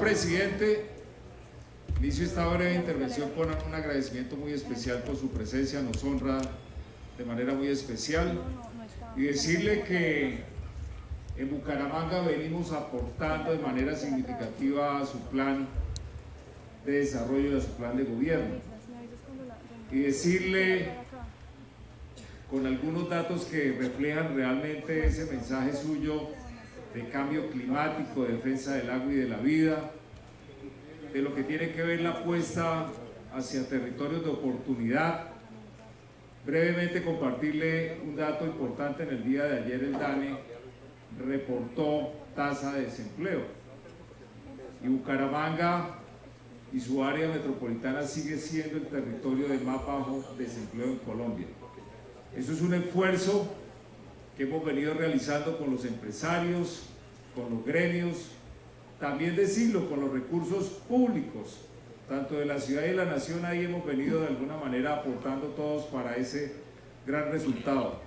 presidente, inicio esta breve intervención con un agradecimiento muy especial por su presencia, nos honra de manera muy especial, y decirle que en Bucaramanga venimos aportando de manera significativa a su plan de desarrollo y a su plan de gobierno, y decirle con algunos datos que reflejan realmente ese mensaje suyo de cambio climático, de defensa del agua y de la vida, de lo que tiene que ver la apuesta hacia territorios de oportunidad. Brevemente compartirle un dato importante. En el día de ayer el DANE reportó tasa de desempleo y Bucaramanga y su área metropolitana sigue siendo el territorio de más bajo desempleo en Colombia. Eso es un esfuerzo que hemos venido realizando con los empresarios, con los gremios, también decirlo, con los recursos públicos, tanto de la ciudad y de la nación. Ahí hemos venido de alguna manera aportando todos para ese gran resultado.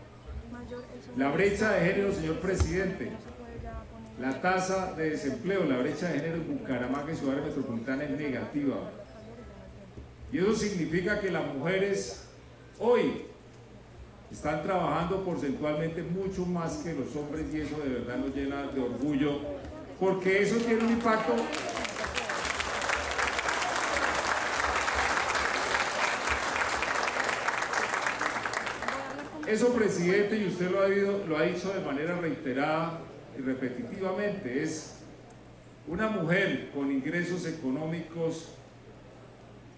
La brecha de género, señor presidente, la tasa de desempleo, la brecha de género en Bucaramanga y su área metropolitana es negativa. Y eso significa que las mujeres hoy están trabajando porcentualmente mucho más que los hombres, y eso de verdad nos llena de orgullo, porque eso tiene un impacto. Eso, presidente, y usted lo ha dicho de manera reiterada y repetitivamente, es una mujer con ingresos económicos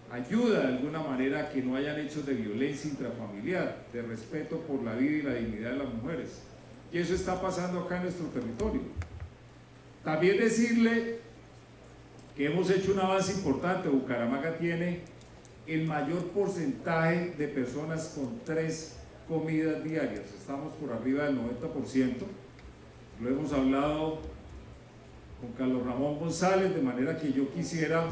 ayuda de alguna manera a que no hayan hechos de violencia intrafamiliar, de respeto por la vida y la dignidad de las mujeres. Y eso está pasando acá en nuestro territorio. También decirle que hemos hecho un avance importante. Bucaramanga tiene el mayor porcentaje de personas con 3 comidas diarias. Estamos por arriba del 90%. Lo hemos hablado con Carlos Ramón González, de manera que yo quisiera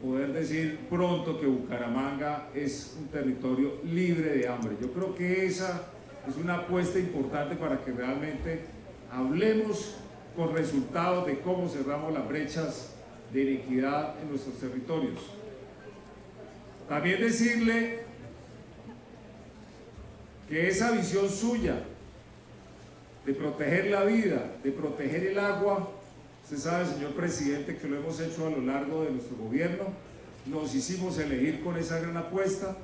poder decir pronto que Bucaramanga es un territorio libre de hambre. Yo creo que esa es una apuesta importante para que realmente hablemos con resultados de cómo cerramos las brechas de inequidad en nuestros territorios. También decirle que esa visión suya de proteger la vida, de proteger el agua, usted sabe, señor presidente, que lo hemos hecho a lo largo de nuestro gobierno. Nos hicimos elegir con esa gran apuesta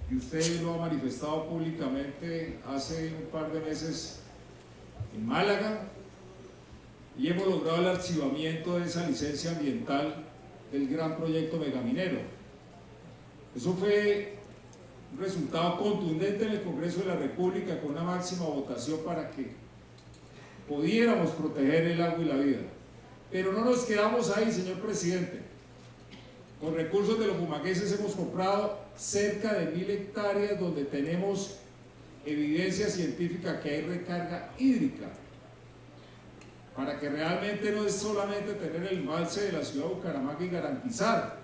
y usted lo ha manifestado públicamente hace un par de meses en Málaga, y hemos logrado el archivamiento de esa licencia ambiental del gran proyecto megaminero. Eso fue un resultado contundente en el Congreso de la República, con una máxima votación para que pudiéramos proteger el agua y la vida. Pero no nos quedamos ahí, señor presidente. Con recursos de los bumangueses hemos comprado cerca de 1000 hectáreas donde tenemos evidencia científica que hay recarga hídrica, para que realmente no es solamente tener el embalse de la ciudad de Bucaramanga y garantizar,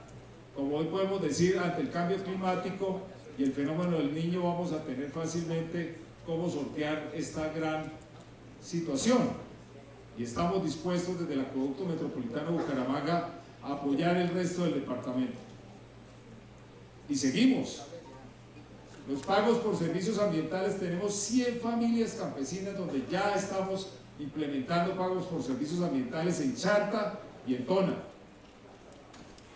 como hoy podemos decir, ante el cambio climático y el fenómeno del Niño, vamos a tener fácilmente cómo sortear esta gran situación, y estamos dispuestos desde el Acueducto Metropolitano de Bucaramanga a apoyar el resto del departamento. Y seguimos. Los pagos por servicios ambientales, tenemos 100 familias campesinas donde ya estamos implementando pagos por servicios ambientales en Charta y en Tona.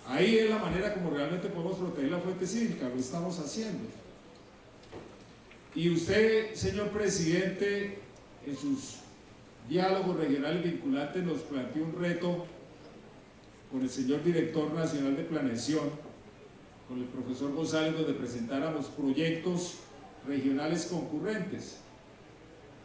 Ahí es la manera como realmente podemos proteger la fuente hídrica, lo estamos haciendo. Y usted, señor presidente, en sus diálogos regionales vinculantes nos planteó un reto con el señor director nacional de planeación, con el profesor González, donde presentáramos proyectos regionales concurrentes,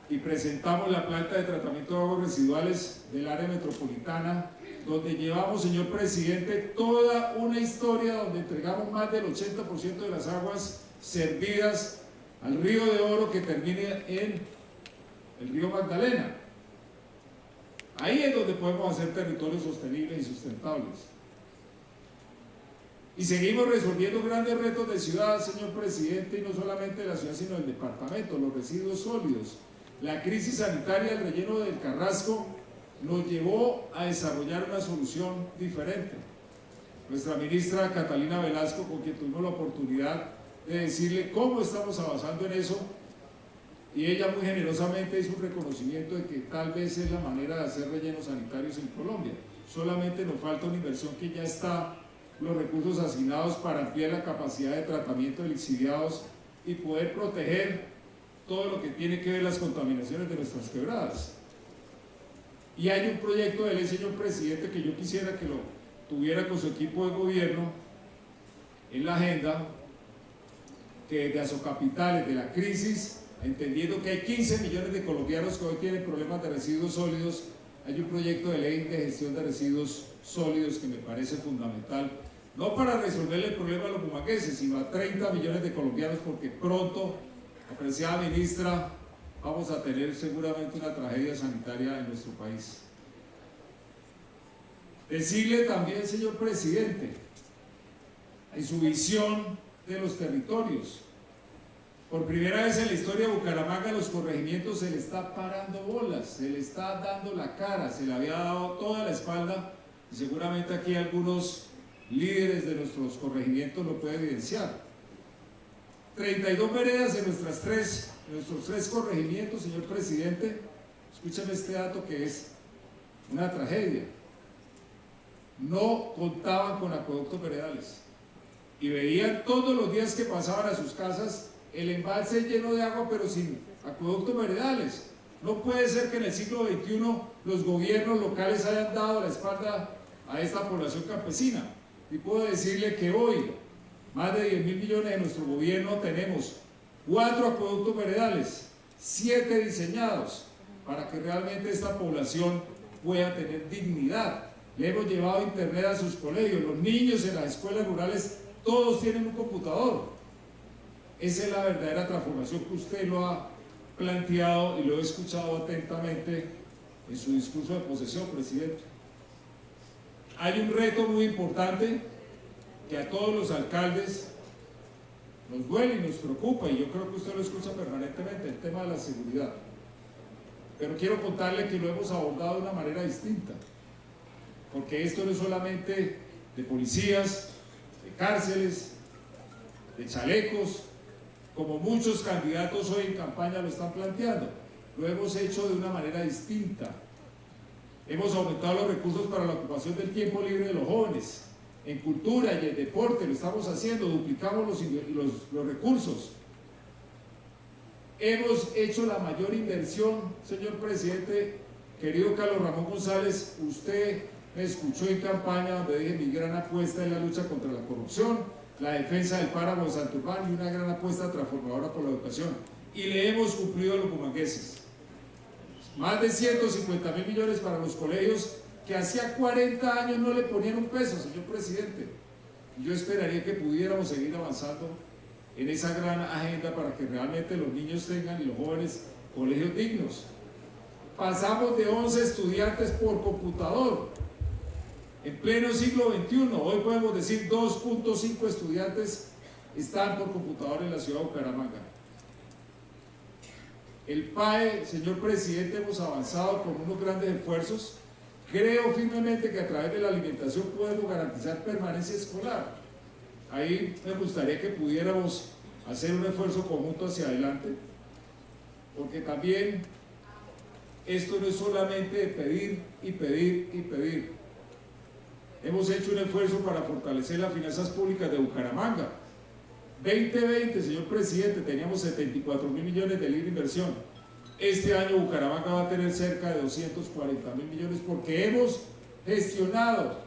y presentamos la planta de tratamiento de aguas residuales del área metropolitana, donde llevamos, señor presidente, toda una historia donde entregamos más del 80% de las aguas servidas al río de Oro, que termina en el río Magdalena. Ahí es donde podemos hacer territorios sostenibles y sustentables. Y seguimos resolviendo grandes retos de ciudad, señor presidente, y no solamente de la ciudad, sino del departamento: los residuos sólidos, la crisis sanitaria, el relleno del Carrasco, nos llevó a desarrollar una solución diferente. Nuestra ministra Catalina Velasco, con quien tuvimos la oportunidad de decirle cómo estamos avanzando en eso, y ella muy generosamente hizo un reconocimiento de que tal vez es la manera de hacer rellenos sanitarios en Colombia. Solamente nos falta una inversión que ya está, los recursos asignados para ampliar la capacidad de tratamiento de lixiviados y poder proteger todo lo que tiene que ver las contaminaciones de nuestras quebradas. Y hay un proyecto de ley, señor presidente, que yo quisiera que lo tuviera con su equipo de gobierno en la agenda, que desde Azocapitales, de la crisis, entendiendo que hay 15 millones de colombianos que hoy tienen problemas de residuos sólidos, hay un proyecto de ley de gestión de residuos sólidos que me parece fundamental, no para resolverle el problema a los bumangueses, sino a 30 millones de colombianos, porque pronto, apreciada ministra, vamos a tener seguramente una tragedia sanitaria en nuestro país. Decirle también, señor presidente, en su visión de los territorios, por primera vez en la historia de Bucaramanga, los corregimientos se le está parando bolas, se le está dando la cara, se le había dado toda la espalda, y seguramente aquí algunos líderes de nuestros corregimientos lo pueden evidenciar. 32 veredas en nuestros tres corregimientos, señor presidente. Escúchame este dato que es una tragedia. No contaban con acueductos veredales y veían todos los días que pasaban a sus casas el embalse lleno de agua pero sin acueductos veredales. No puede ser que en el siglo XXI los gobiernos locales hayan dado la espalda a esta población campesina. Y puedo decirle que hoy, más de 10.000 millones de nuestro gobierno, tenemos 4 acueductos veredales, 7 diseñados, para que realmente esta población pueda tener dignidad. Le hemos llevado internet a sus colegios, los niños en las escuelas rurales, todos tienen un computador. Esa es la verdadera transformación que usted lo ha planteado y lo he escuchado atentamente en su discurso de posesión, presidente. Hay un reto muy importante que a todos los alcaldes nos duele y nos preocupa, y yo creo que usted lo escucha permanentemente, el tema de la seguridad. Pero quiero contarle que lo hemos abordado de una manera distinta, porque esto no es solamente de policías, de cárceles, de chalecos, como muchos candidatos hoy en campaña lo están planteando. Lo hemos hecho de una manera distinta. Hemos aumentado los recursos para la ocupación del tiempo libre de los jóvenes, en cultura y en deporte, lo estamos haciendo, duplicamos los recursos. Hemos hecho la mayor inversión, señor presidente, querido Carlos Ramón González, usted me escuchó en campaña donde dije mi gran apuesta en la lucha contra la corrupción, la defensa del páramo de Santurbán y una gran apuesta transformadora por la educación. Y le hemos cumplido a los bumangueses. Más de 150.000 millones para los colegios que hacía 40 años no le ponían un peso, señor presidente. Y yo esperaría que pudiéramos seguir avanzando en esa gran agenda para que realmente los niños tengan y los jóvenes colegios dignos. Pasamos de 11 estudiantes por computador en pleno siglo XXI. Hoy podemos decir 2.5 estudiantes están por computador en la ciudad de Bucaramanga. El PAE, señor presidente, hemos avanzado con unos grandes esfuerzos. Creo firmemente que a través de la alimentación podemos garantizar permanencia escolar. Ahí me gustaría que pudiéramos hacer un esfuerzo conjunto hacia adelante, porque también esto no es solamente de pedir y pedir y pedir. Hemos hecho un esfuerzo para fortalecer las finanzas públicas de Bucaramanga. 2020, señor presidente, teníamos 74.000 millones de libre inversión. Este año Bucaramanga va a tener cerca de 240.000 millones porque hemos gestionado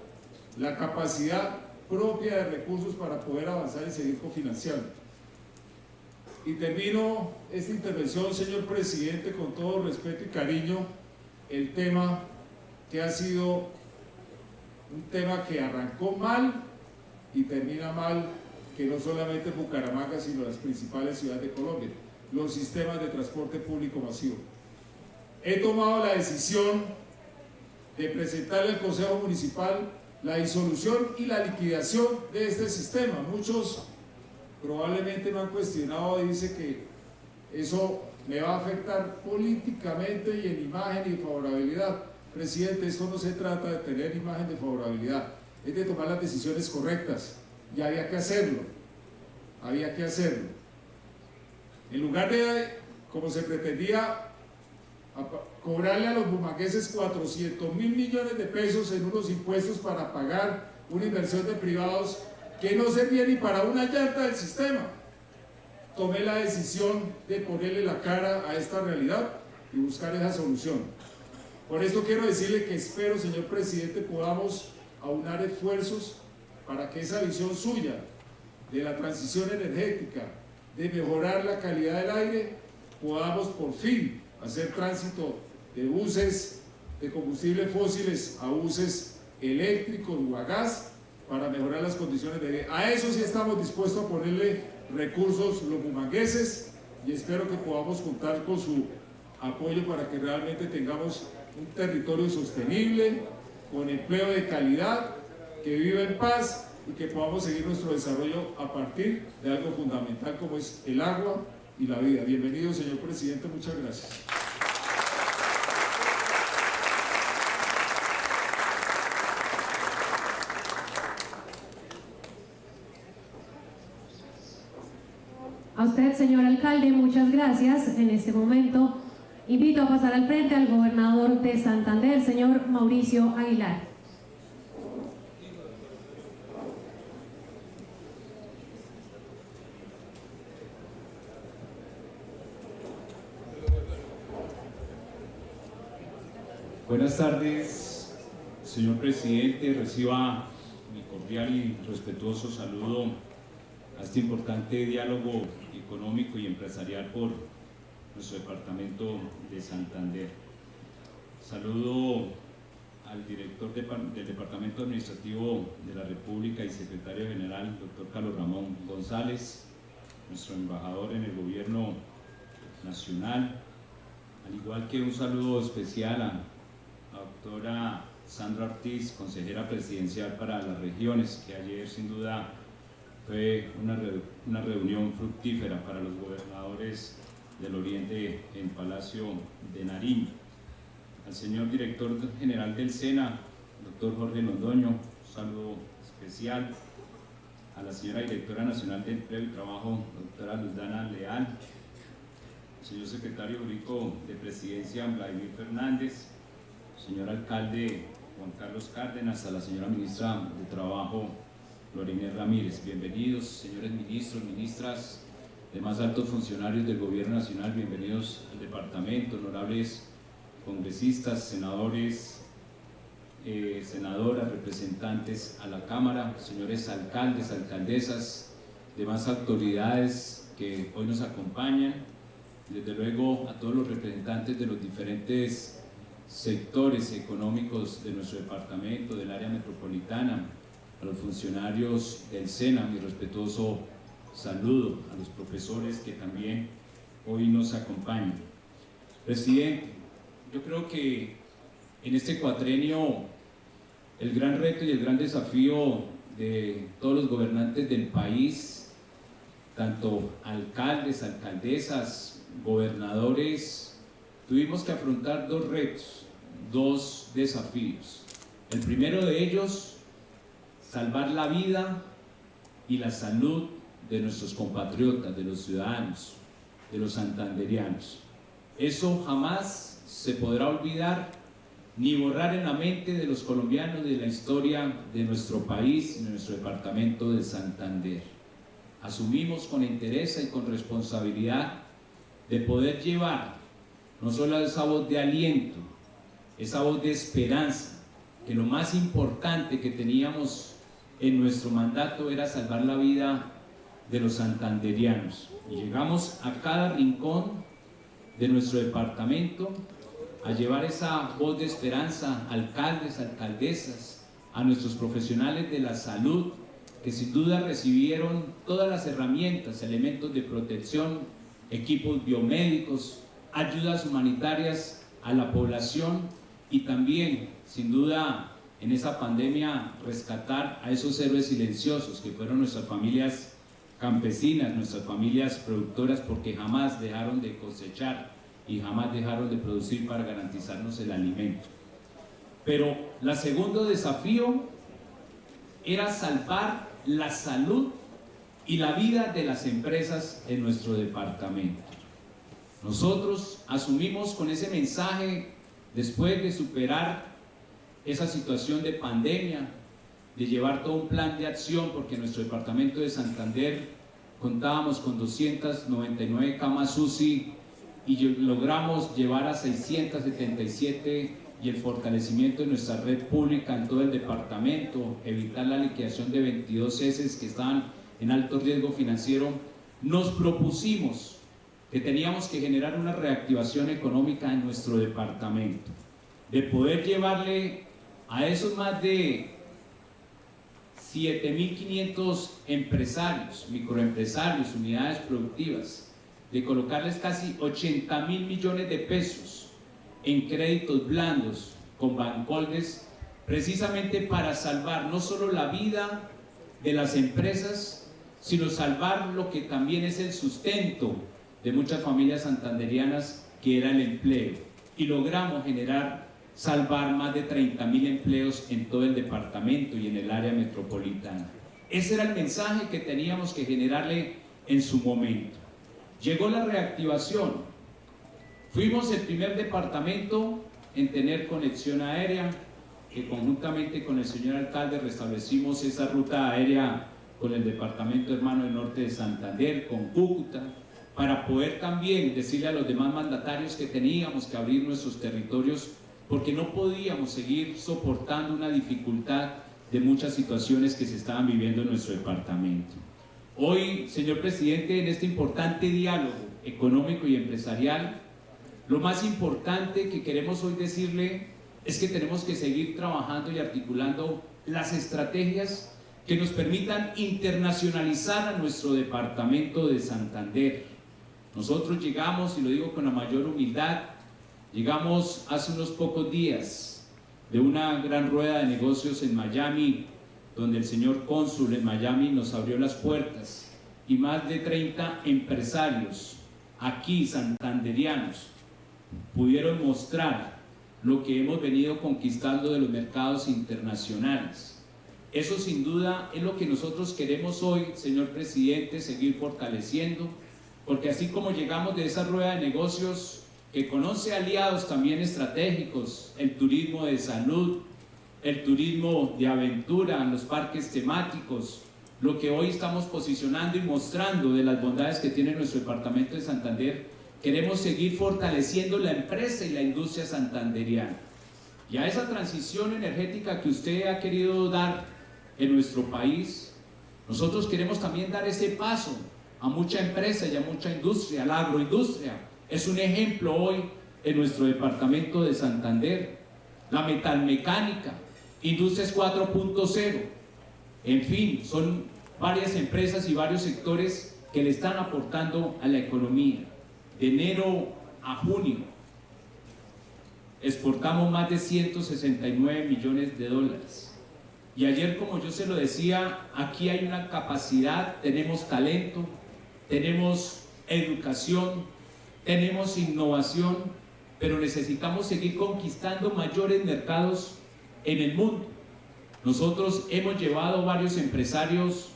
la capacidad propia de recursos para poder avanzar y seguir cofinanciando. Y termino esta intervención, señor presidente, con todo respeto y cariño, el tema que ha sido un tema que arrancó mal y termina mal, que no solamente Bucaramanga, sino las principales ciudades de Colombia, los sistemas de transporte público masivo. He tomado la decisión de presentarle al Consejo Municipal la disolución y la liquidación de este sistema. Muchos probablemente me han cuestionado y dicen que eso me va a afectar políticamente y en imagen y favorabilidad. presidente, esto no se trata de tener imagen de favorabilidad, es de tomar las decisiones correctas, y había que hacerlo, había que hacerlo. En lugar de, como se pretendía, cobrarle a los bumangueses 400.000 millones de pesos en unos impuestos para pagar una inversión de privados que no servía ni para una llanta del sistema, tomé la decisión de ponerle la cara a esta realidad y buscar esa solución. Por esto quiero decirle que espero, señor presidente, podamos aunar esfuerzos para que esa visión suya de la transición energética, de mejorar la calidad del aire, podamos por fin hacer tránsito de buses de combustibles fósiles a buses eléctricos o a gas para mejorar las condiciones de vida. A eso sí estamos dispuestos a ponerle recursos los bumangueses y espero que podamos contar con su apoyo para que realmente tengamos un territorio sostenible, con empleo de calidad, que viva en paz y que podamos seguir nuestro desarrollo a partir de algo fundamental como es el agua y la vida. Bienvenido, señor presidente, muchas gracias. A usted, señor alcalde, muchas gracias. En este momento invito a pasar al frente al gobernador de Santander, señor Mauricio Aguilar. Buenas tardes, señor presidente. Reciba mi cordial y respetuoso saludo a este importante diálogo económico y empresarial por nuestro departamento de Santander. Saludo al director del Departamento Administrativo de la República y secretario general, doctor Carlos Ramón González, nuestro embajador en el Gobierno Nacional, al igual que un saludo especial a la doctora Sandra Ortiz, consejera presidencial para las regiones, que ayer sin duda fue una reunión fructífera para los gobernadores del Oriente en Palacio de Nariño. Al señor director general del SENA, doctor Jorge Londoño, un saludo especial. A la señora directora nacional de Empleo y Trabajo, doctora Luzdana Leal. Al señor secretario jurídico de Presidencia, Vladimir Fernández. Señor alcalde Juan Carlos Cárdenas, a la señora ministra de Trabajo, Lorena Ramírez. Bienvenidos, señores ministros, ministras, demás altos funcionarios del Gobierno Nacional, bienvenidos al departamento, honorables congresistas, senadores, senadoras, representantes a la Cámara, señores alcaldes, alcaldesas, demás autoridades que hoy nos acompañan, desde luego a todos los representantes de los diferentes sectores económicos de nuestro departamento, del área metropolitana, a los funcionarios del SENA, mi respetuoso saludo, a los profesores que también hoy nos acompañan. Presidente, yo creo que en este cuatrenio el gran reto y el gran desafío de todos los gobernantes del país, tanto alcaldes, alcaldesas, gobernadores, tuvimos que afrontar dos retos, dos desafíos. El primero de ellos, salvar la vida y la salud de nuestros compatriotas, de los ciudadanos, de los santanderianos. Eso jamás se podrá olvidar ni borrar en la mente de los colombianos de la historia de nuestro país y de nuestro departamento de Santander. Asumimos con entereza y con responsabilidad de poder llevar no solo esa voz de aliento, esa voz de esperanza, que lo más importante que teníamos en nuestro mandato era salvar la vida de los santanderianos. Y llegamos a cada rincón de nuestro departamento a llevar esa voz de esperanza a alcaldes, alcaldesas, a nuestros profesionales de la salud, que sin duda recibieron todas las herramientas, elementos de protección, equipos biomédicos, ayudas humanitarias a la población y también, sin duda, en esa pandemia rescatar a esos héroes silenciosos que fueron nuestras familias campesinas, nuestras familias productoras, porque jamás dejaron de cosechar y jamás dejaron de producir para garantizarnos el alimento. Pero el segundo desafío era salvar la salud y la vida de las empresas en nuestro departamento. Nosotros asumimos con ese mensaje, después de superar esa situación de pandemia, de llevar todo un plan de acción, porque en nuestro departamento de Santander contábamos con 299 camas UCI y logramos llevar a 677, y el fortalecimiento de nuestra red pública en todo el departamento, evitar la liquidación de 22 ESES que estaban en alto riesgo financiero. Nos propusimos que teníamos que generar una reactivación económica en nuestro departamento, de poder llevarle a esos más de 7.500 empresarios, microempresarios, unidades productivas, de colocarles casi 80.000 millones de pesos en créditos blandos con Bancoldes, precisamente para salvar no solo la vida de las empresas, sino salvar lo que también es el sustento de muchas familias santanderianas, que era el empleo. Y logramos salvar más de 30.000 empleos en todo el departamento y en el área metropolitana. Ese era el mensaje que teníamos que generarle en su momento. Llegó la reactivación. Fuimos el primer departamento en tener conexión aérea, que conjuntamente con el señor alcalde restablecimos esa ruta aérea con el departamento hermano del norte de Santander, con Cúcuta, para poder también decirle a los demás mandatarios que teníamos que abrir nuestros territorios, porque no podíamos seguir soportando una dificultad de muchas situaciones que se estaban viviendo en nuestro departamento. Hoy, señor presidente, en este importante diálogo económico y empresarial, lo más importante que queremos hoy decirle es que tenemos que seguir trabajando y articulando las estrategias que nos permitan internacionalizar a nuestro departamento de Santander. Nosotros llegamos, y lo digo con la mayor humildad, llegamos hace unos pocos días de una gran rueda de negocios en Miami, donde el señor cónsul en Miami nos abrió las puertas, y más de 30 empresarios aquí santanderianos pudieron mostrar lo que hemos venido conquistando de los mercados internacionales. Eso sin duda es lo que nosotros queremos hoy, señor presidente, seguir fortaleciendo, porque así como llegamos de esa rueda de negocios que conoce aliados también estratégicos, el turismo de salud, el turismo de aventura, los parques temáticos, lo que hoy estamos posicionando y mostrando de las bondades que tiene nuestro departamento de Santander, queremos seguir fortaleciendo la empresa y la industria santanderiana. Y a esa transición energética que usted ha querido dar en nuestro país, nosotros queremos también dar ese paso a mucha empresa y a mucha industria. La agroindustria es un ejemplo hoy en nuestro departamento de Santander. La metalmecánica, Industrias 4.0, en fin, son varias empresas y varios sectores que le están aportando a la economía. De enero a junio exportamos más de 169 millones de dólares. Y ayer, como yo se lo decía, aquí hay una capacidad, tenemos talento, tenemos educación, tenemos innovación, pero necesitamos seguir conquistando mayores mercados en el mundo. Nosotros hemos llevado varios empresarios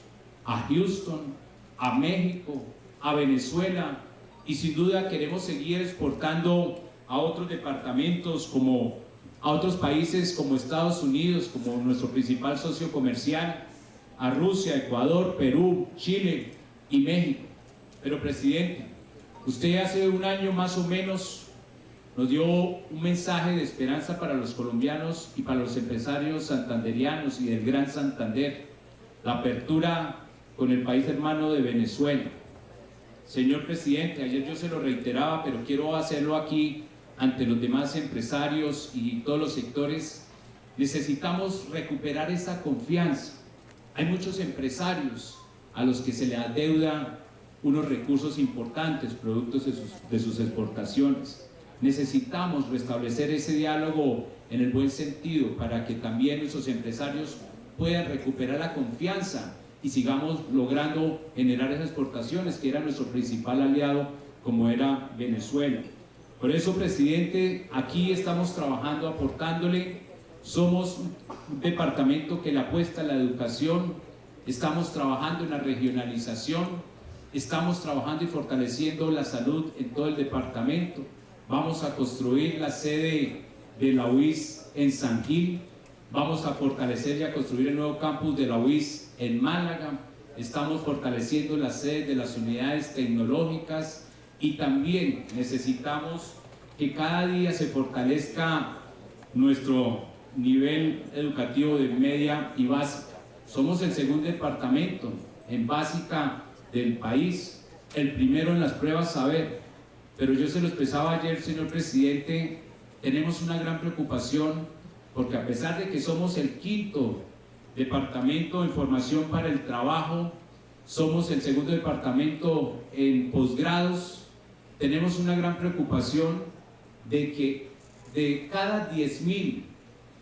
a Houston, a México, a Venezuela, y sin duda queremos seguir exportando a otros departamentos, como a otros países como Estados Unidos, como nuestro principal socio comercial, a Rusia, Ecuador, Perú, Chile y México. Pero presidente, usted hace un año más o menos nos dio un mensaje de esperanza para los colombianos y para los empresarios santanderianos y del Gran Santander, la apertura con el país hermano de Venezuela. Señor presidente, ayer yo se lo reiteraba, pero quiero hacerlo aquí ante los demás empresarios y todos los sectores. Necesitamos recuperar esa confianza. Hay muchos empresarios a los que se les adeuda unos recursos importantes, productos de sus exportaciones. Necesitamos restablecer ese diálogo en el buen sentido para que también nuestros empresarios puedan recuperar la confianza y sigamos logrando generar esas exportaciones, que era nuestro principal aliado, como era Venezuela. Por eso, presidente, aquí estamos trabajando, aportándole Somos un departamento que le apuesta a la educación, estamos trabajando en la regionalización, estamos trabajando y fortaleciendo la salud en todo el departamento. Vamos a construir la sede de la UIS en San Gil, vamos a fortalecer y a construir el nuevo campus de la UIS en Málaga, estamos fortaleciendo las sedes de las unidades tecnológicas y también necesitamos que cada día se fortalezca nuestro nivel educativo de media y básica. Somos el segundo departamento en básica del país, el primero en las pruebas saber, pero yo se lo expresaba ayer, señor presidente, tenemos una gran preocupación porque a pesar de que somos el quinto departamento en formación para el trabajo, somos el segundo departamento en posgrados, tenemos una gran preocupación de que de cada 10.000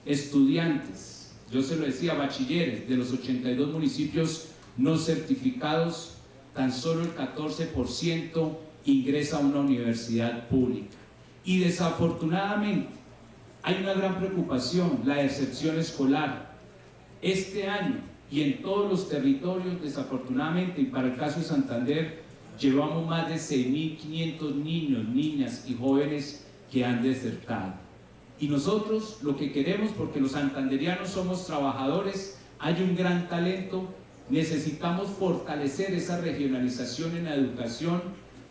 estudiantes, yo se lo decía, bachilleres, de los 82 municipios no certificados, tan solo el 14% ingresa a una universidad pública. Y desafortunadamente hay una gran preocupación, la deserción escolar. Este año y en todos los territorios, desafortunadamente, y para el caso de Santander, llevamos más de 6.500 niños, niñas y jóvenes que han desertado. Y nosotros lo que queremos, porque los santanderianos somos trabajadores, hay un gran talento, necesitamos fortalecer esa regionalización en la educación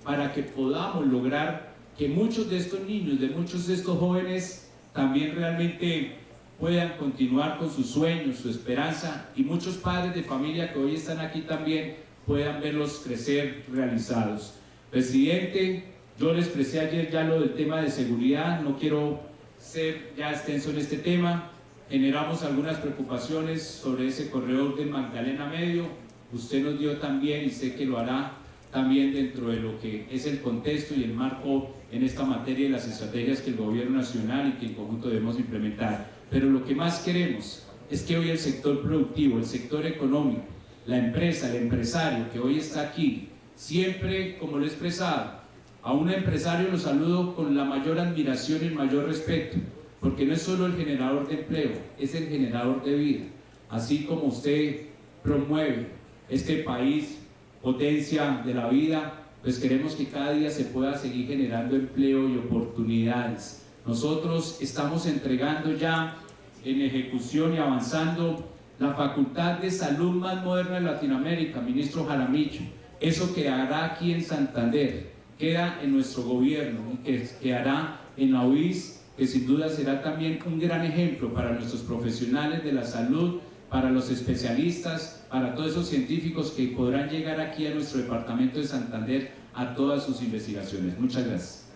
para que podamos lograr que muchos de estos niños, de muchos de estos jóvenes también realmente puedan continuar con sus sueños, su esperanza, y muchos padres de familia que hoy están aquí también puedan verlos crecer realizados. Presidente, yo le expresé ayer ya lo del tema de seguridad, no quiero ser ya extenso en este tema. Generamos algunas preocupaciones sobre ese corredor del Magdalena Medio, usted nos dio también, y sé que lo hará también dentro de lo que es el contexto y el marco en esta materia de las estrategias que el gobierno nacional y que en conjunto debemos implementar. Pero lo que más queremos es que hoy el sector productivo, el sector económico, la empresa, el empresario que hoy está aquí, siempre, como lo he expresado, a un empresario lo saludo con la mayor admiración y el mayor respeto, porque no es solo el generador de empleo, es el generador de vida. Así como usted promueve este país, potencia de la vida, pues queremos que cada día se pueda seguir generando empleo y oportunidades. Nosotros estamos entregando ya en ejecución y avanzando la Facultad de Salud más moderna de Latinoamérica, ministro Jaramillo. Eso que hará aquí en Santander, queda en nuestro gobierno y que quedará en la UIS, que sin duda será también un gran ejemplo para nuestros profesionales de la salud, para los especialistas, para todos esos científicos que podrán llegar aquí a nuestro departamento de Santander a todas sus investigaciones. Muchas gracias.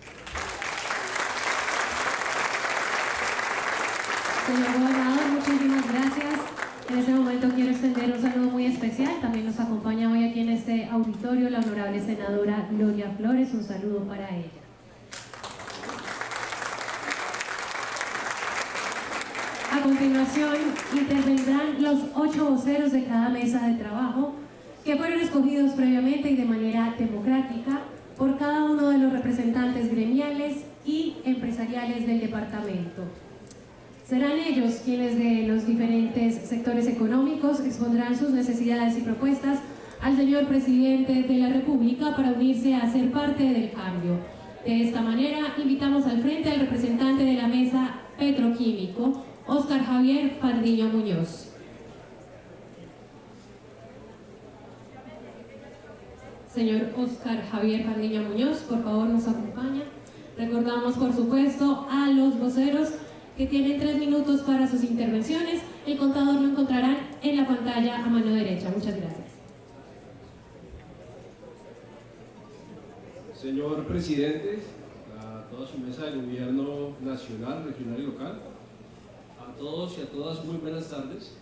Señor gobernador, muchísimas gracias. En este momento quiero extender un saludo muy especial. También nos acompaña hoy aquí en este auditorio la honorable senadora Gloria Flores. Un saludo para ella. A continuación intervendrán los 8 voceros de cada mesa de trabajo que fueron escogidos previamente y de manera democrática por cada uno de los representantes gremiales y empresariales del departamento. Serán ellos quienes de los diferentes sectores económicos expondrán sus necesidades y propuestas al señor presidente de la República para unirse a ser parte del cambio. De esta manera, invitamos al frente al representante de la mesa petroquímico, Óscar Javier Pardiño Muñoz. Señor Óscar Javier Pardiño Muñoz, por favor nos acompaña. Recordamos, por supuesto, a los voceros que tienen 3 minutos para sus intervenciones. El contador lo encontrarán en la pantalla a mano derecha. Muchas gracias. Señor presidente, a toda su mesa de gobierno nacional, regional y local, a todos y a todas muy buenas tardes.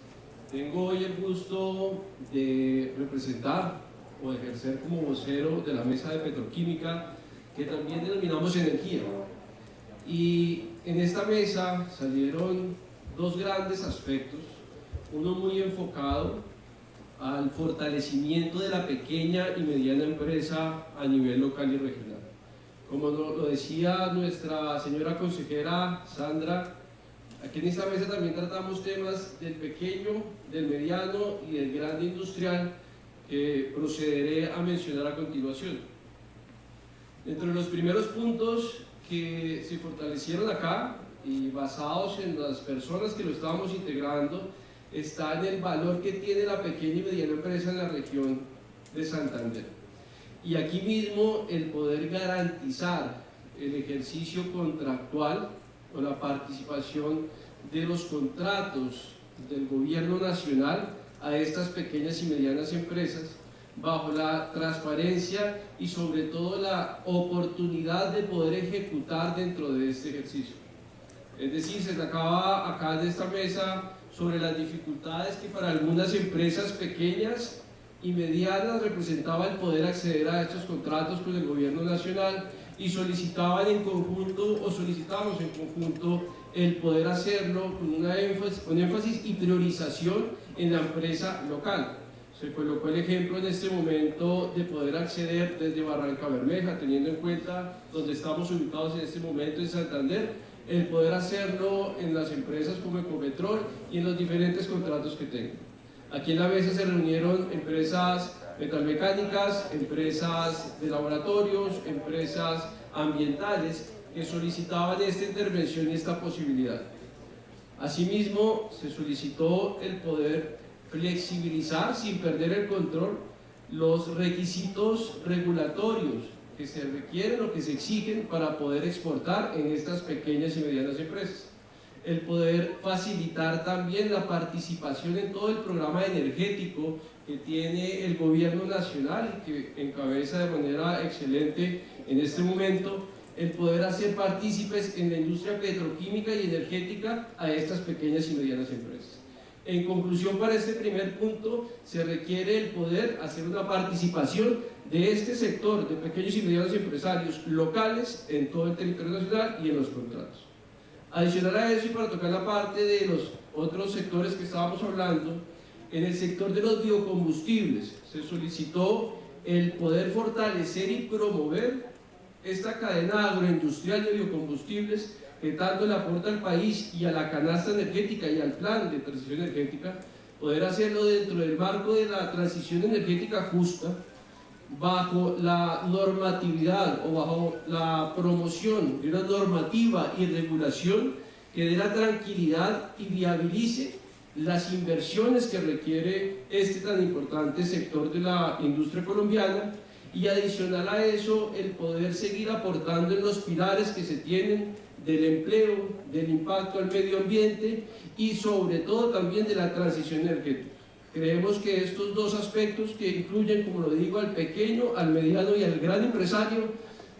Tengo hoy el gusto de representar o de ejercer como vocero de la mesa de petroquímica, que también denominamos energía. Y en esta mesa salieron 2 grandes aspectos, uno muy enfocado al fortalecimiento de la pequeña y mediana empresa a nivel local y regional. Como lo decía nuestra señora consejera Sandra, Aquí en esta mesa también tratamos temas del pequeño, del mediano y del grande industrial que procederé a mencionar a continuación. Entre los primeros puntos que se fortalecieron acá y basados en las personas que lo estábamos integrando está en el valor que tiene la pequeña y mediana empresa en la región de Santander. Y aquí mismo el poder garantizar el ejercicio contractual o la participación de los contratos del gobierno nacional a estas pequeñas y medianas empresas bajo la transparencia y sobre todo la oportunidad de poder ejecutar dentro de este ejercicio. Es decir, se acaba acá en esta mesa sobre las dificultades que para algunas empresas pequeñas y medianas representaba el poder acceder a estos contratos con el gobierno nacional y solicitaban en conjunto o solicitamos en conjunto el poder hacerlo con énfasis y priorización en la empresa local. Se colocó el ejemplo en este momento de poder acceder desde Barranca Bermeja, teniendo en cuenta donde estamos ubicados en este momento en Santander, el poder hacerlo en las empresas como Ecopetrol y en los diferentes contratos que tengo. Aquí en la mesa se reunieron empresas metalmecánicas, empresas de laboratorios, empresas ambientales que solicitaban esta intervención y esta posibilidad. Asimismo, se solicitó el poder flexibilizar sin perder el control los requisitos regulatorios que se requieren o que se exigen para poder exportar en estas pequeñas y medianas empresas. El poder facilitar también la participación en todo el programa energético que tiene el gobierno nacional y que encabeza de manera excelente en este momento, el poder hacer partícipes en la industria petroquímica y energética a estas pequeñas y medianas empresas. En conclusión, para este primer punto se requiere el poder hacer una participación de este sector de pequeños y medianos empresarios locales en todo el territorio nacional y en los contratos. Adicional a eso, y para tocar la parte de los otros sectores que estábamos hablando, en el sector de los biocombustibles se solicitó el poder fortalecer y promover esta cadena agroindustrial de biocombustibles que tanto le aporta al país y a la canasta energética y al plan de transición energética, poder hacerlo dentro del marco de la transición energética justa, bajo la normatividad o bajo la promoción de una normativa y regulación que dé la tranquilidad y viabilice las inversiones que requiere este tan importante sector de la industria colombiana, y adicional a eso el poder seguir aportando en los pilares que se tienen del empleo, del impacto al medio ambiente y sobre todo también de la transición energética. Creemos que estos dos aspectos que incluyen, como lo digo, al pequeño, al mediano y al gran empresario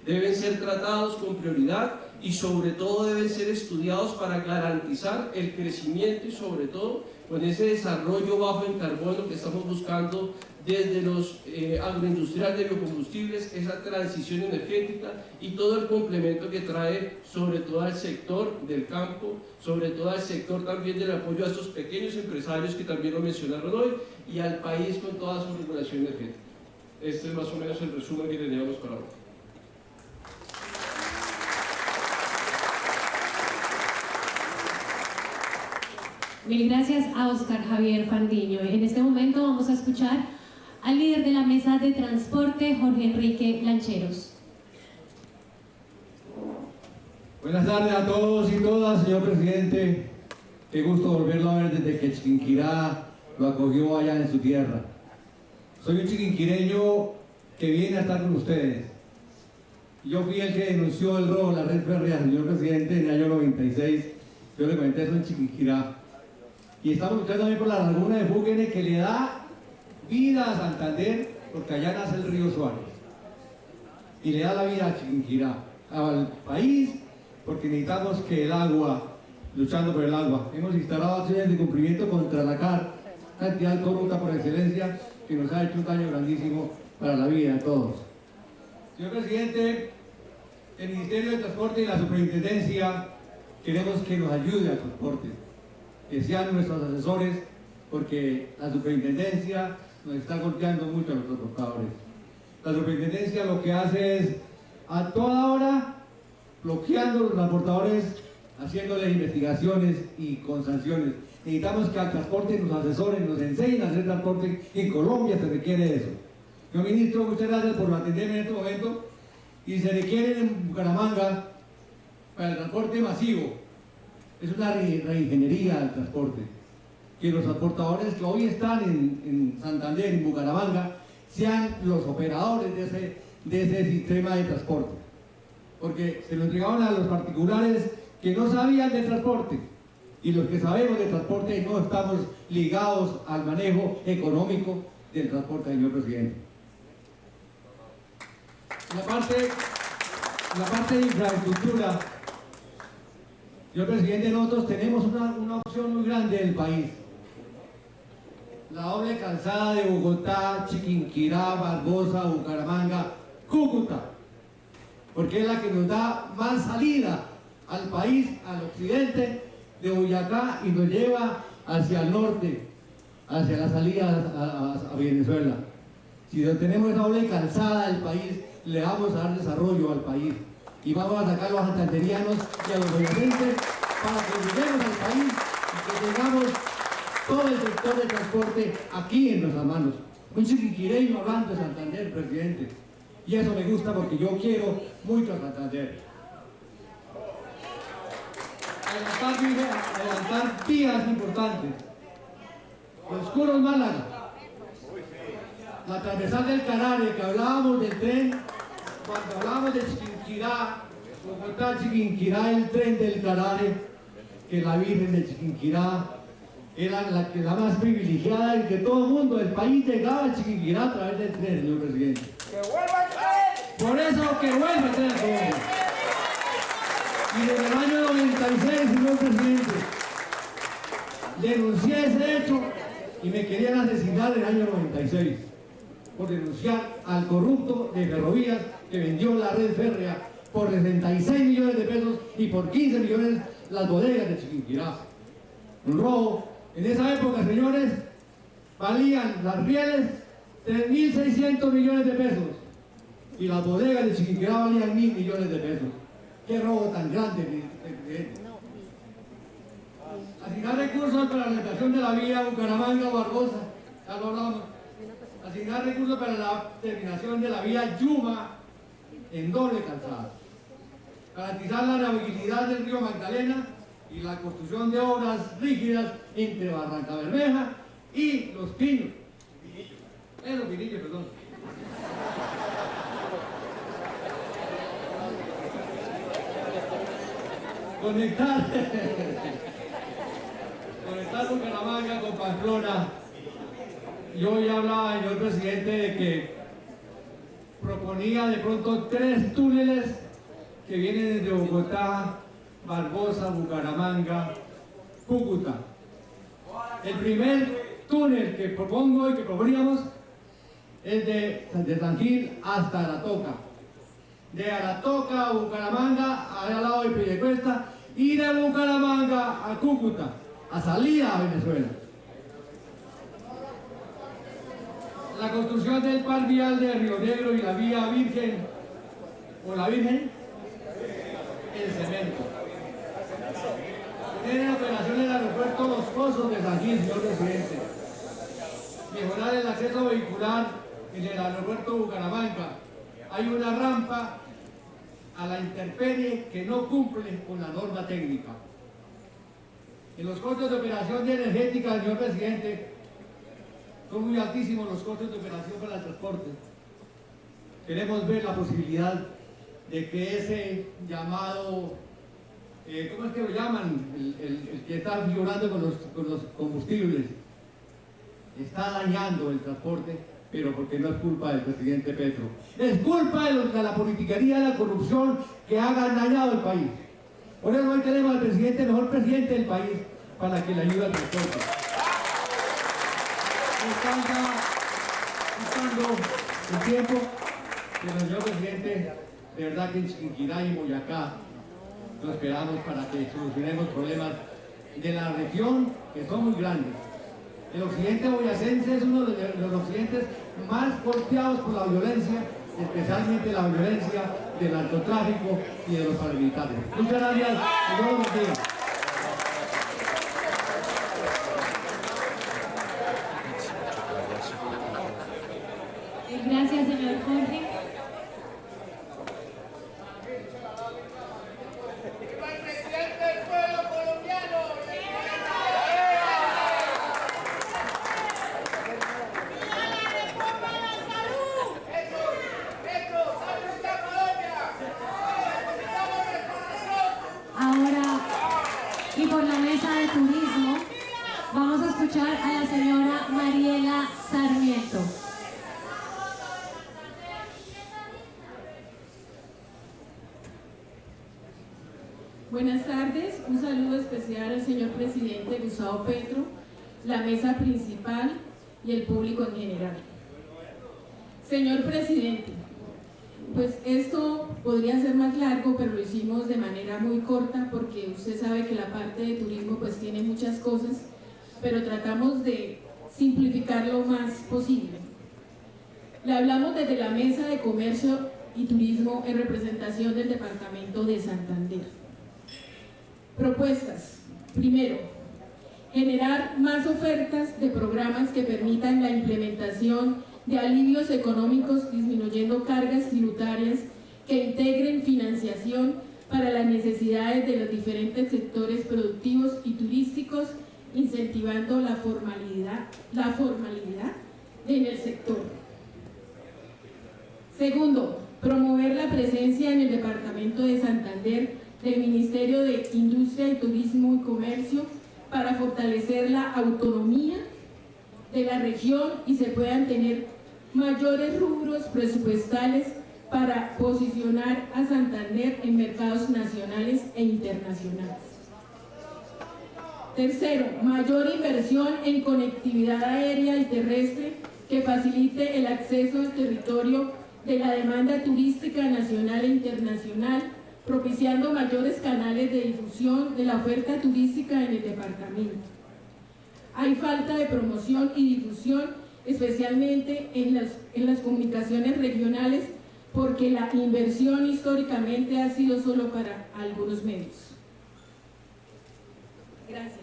deben ser tratados con prioridad y sobre todo deben ser estudiados para garantizar el crecimiento y sobre todo con ese desarrollo bajo en carbono que estamos buscando desde los agroindustriales de biocombustibles, esa transición energética y todo el complemento que trae sobre todo al sector del campo, sobre todo al sector también del apoyo a estos pequeños empresarios que también lo mencionaron hoy y al país con toda su regulación energética. Este es más o menos el resumen que teníamos para hoy. Mil gracias a Oscar Javier Fandiño. En este momento vamos a escuchar al líder de la mesa de transporte, Jorge Enrique Lancheros. Buenas tardes a todos y todas, señor presidente. Qué gusto volverlo a ver desde que Chiquinquirá lo acogió allá en su tierra. Soy un chiquinquireño que viene a estar con ustedes. Yo fui el que denunció el robo de la red férrea, señor presidente, en el año 96. Yo le comenté eso en Chiquinquirá. Y estamos luchando también por la laguna de Fúquene, que le da vida a Santander, porque allá nace el río Suárez. Y le da la vida a Chiquinquirá, al país, porque necesitamos que el agua, luchando por el agua. Hemos instalado acciones de cumplimiento contra la CAR, una entidad corrupta por excelencia, que nos ha hecho un daño grandísimo para la vida de todos. Señor presidente, el Ministerio de Transporte y la Superintendencia queremos que nos ayude al transporte, que sean nuestros asesores, porque la superintendencia nos está golpeando mucho a nuestros trabajadores. La superintendencia lo que hace es, a toda hora, bloqueando los transportadores haciéndole investigaciones y con sanciones. Necesitamos que al transporte nos asesoren, nos enseñen a hacer transporte. En Colombia se requiere eso. Señor ministro, muchas gracias por atenderme en este momento. Y se requiere en Bucaramanga para el transporte masivo. Es una reingeniería del transporte. Que los transportadores que hoy están en Santander, en Bucaramanga, sean los operadores de ese sistema de transporte. Porque se lo entregaron a los particulares que no sabían de transporte. Y los que sabemos de transporte no estamos ligados al manejo económico del transporte, señor presidente. En la parte de infraestructura, señor presidente, nosotros tenemos una opción muy grande del país. La doble calzada de Bogotá, Chiquinquirá, Barbosa, Bucaramanga, Cúcuta, porque es la que nos da más salida al país, al occidente de Boyacá, y nos lleva hacia el norte, hacia la salida a Venezuela. Si no tenemos esa doble calzada del país, le vamos a dar desarrollo al país y vamos a sacar a los santanderianos y a los boyacenses para que lleguemos al país y que tengamos todo el sector de transporte aquí en nuestras manos. Un chiquinquireño hablando de Santander, presidente. Y eso me gusta porque yo quiero mucho a Santander. Adelantar vías importantes. Los Curos Málaga. La transversal del Carare, que hablábamos del tren, cuando hablábamos de Chiquinquirá, Bogotá, Chiquinquirá, el tren del Carare, que la Virgen de Chiquinquirá era la más privilegiada y que todo el mundo del país llegaba a Chiquinquirá a través del tren, señor presidente. ¡Que vuelva el tren! Por eso que vuelva el tren a Colombia. Y desde el año 96, señor presidente, denuncié ese hecho y me querían asesinar en el año 96 por denunciar al corrupto de Ferrovías que vendió la red férrea por 66 millones de pesos y por 15 millones las bodegas de Chiquinquirá. Un robo. En esa época, señores, valían las rieles 3.600 millones de pesos y las bodegas de Chiquinquirá valían 1.000 millones de pesos. ¡Qué robo tan grande! Asignar recursos para la realización de la vía Bucaramanga-Barbosa, ya lo hablamos. Asignar recursos para la terminación de la vía Yuma en doble calzada. Garantizar la navegabilidad del río Magdalena y la construcción de obras rígidas entre Barranca Bermeja y Los Pinos. Los Pinillos, perdón. Conectar Bucaramanga con Pamplona. Yo ya hablaba, señor presidente, de que proponía de pronto 3 túneles que vienen desde Bogotá, Barbosa, Bucaramanga, Cúcuta. El primer túnel que propongo y que proponíamos es de San Gil hasta Aratoca. De Aratoca a Bucaramanga, al lado de Piedecuesta, y de Bucaramanga a Cúcuta, a salida a Venezuela. La construcción del par vial de Río Negro y la vía Virgen, o la Virgen, el cemento. Poner en operación el aeropuerto Los Pozos de San Gil, señor presidente. Mejorar el acceso vehicular en el aeropuerto Bucaramanga. Hay una rampa a la intemperie que no cumple con la norma técnica. En los costos de operación de energética, señor presidente, son muy altísimos los costos de operación para el transporte. Queremos ver la posibilidad de que ese llamado, ¿cómo es que lo llaman? El que está figurando con los combustibles, está dañando el transporte, pero porque no es culpa del presidente Petro. Es culpa de la politiquería y la corrupción que hagan dañado el país. Por eso hoy tenemos al presidente, el mejor presidente del país, para que le ayude al transporte. Buscando el tiempo, pero señor presidente, de verdad que en Chiquinquirá y en Boyacá lo esperamos para que solucionemos problemas de la región que son muy grandes. El occidente boyacense es uno de los occidentes más golpeados por la violencia especialmente la violencia del narcotráfico y de los paramilitares. Muchas gracias y Dios los bendiga. Gracias, señor Jorge. Ahora, y por la mesa de turismo, vamos a escuchar a la señora Mariela Sarmiento. Buenas tardes, un saludo especial al señor presidente Gustavo Petro, la mesa principal y el público en general. Señor presidente, pues esto podría ser más largo, pero lo hicimos de manera muy corta porque usted sabe que la parte de turismo pues tiene muchas cosas, pero tratamos de simplificar lo más posible. Le hablamos desde la Mesa de Comercio y Turismo en representación del Departamento de Santander. Propuestas. Primero, generar más ofertas de programas que permitan la implementación de alivios económicos disminuyendo cargas tributarias que integren financiación para las necesidades de los diferentes sectores productivos y turísticos, incentivando la formalidad en el sector. Segundo, promover la presencia en el Departamento de Santander del Ministerio de Industria y Turismo y Comercio para fortalecer la autonomía de la región y se puedan tener mayores rubros presupuestales para posicionar a Santander en mercados nacionales e internacionales. Tercero, mayor inversión en conectividad aérea y terrestre que facilite el acceso al territorio de la demanda turística nacional e internacional, propiciando mayores canales de difusión de la oferta turística en el departamento. Hay falta de promoción y difusión, especialmente en las comunicaciones regionales, porque la inversión históricamente ha sido solo para algunos medios. Gracias.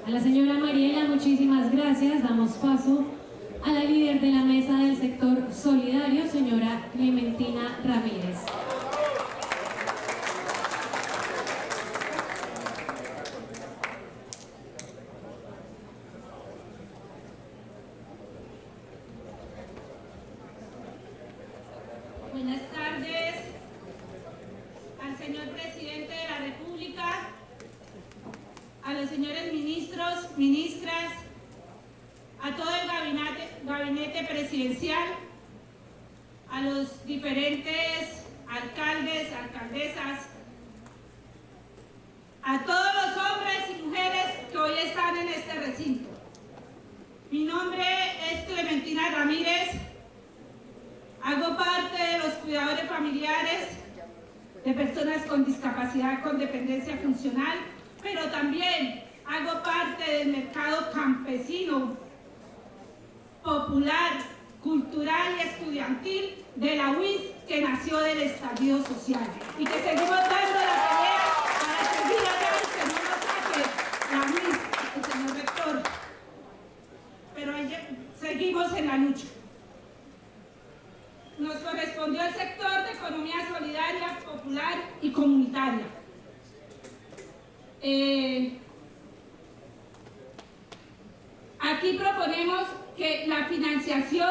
A la señora Mariela, muchísimas gracias. Damos paso a la líder de la mesa del sector solidario, señora Clementina Ramírez. Buenas tardes al señor presidente de la República, a los señores ministros, ministras, a todo el gabinete presidencial, a los diferentes alcaldes, alcaldesas, a todos los hombres y mujeres que hoy están en este recinto. Mi nombre es Clementina Ramírez, hago parte de los cuidadores familiares de personas con discapacidad con dependencia funcional, pero también hago parte del mercado campesino, popular, cultural y estudiantil de la UIS, que nació del estallido social y que seguimos dando la pelea para seguir allá y que no nos saque la UIS, el señor rector. Pero seguimos en la lucha. Nos correspondió el sector de economía solidaria, popular y comunitaria. Aquí proponemos que la financiación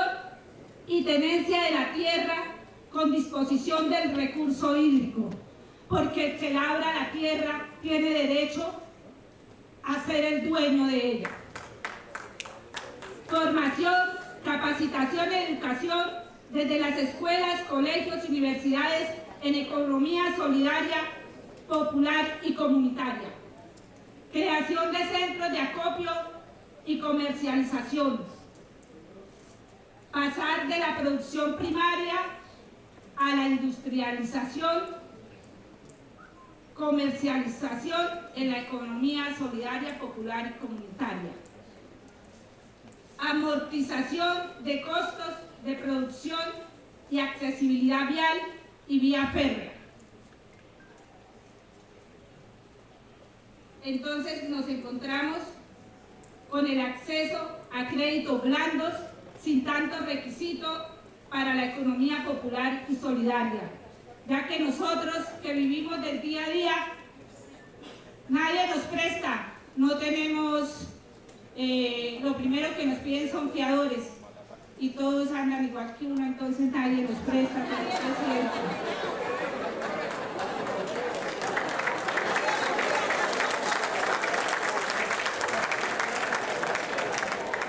y tenencia de la tierra con disposición del recurso hídrico, porque el que labra la tierra tiene derecho a ser el dueño de ella. Formación, capacitación y educación desde las escuelas, colegios y universidades en economía solidaria, popular y comunitaria. Creación de centros de acopio y comercialización. Pasar de la producción primaria a la industrialización comercialización en la economía solidaria, popular y comunitaria, amortización de costos de producción y accesibilidad vial y vía férrea. Entonces nos encontramos con el acceso a créditos blandos sin tanto requisito para la economía popular y solidaria, ya que nosotros que vivimos del día a día, nadie nos presta, no tenemos, lo primero que nos piden son fiadores y todos andan igual que uno, entonces nadie nos presta,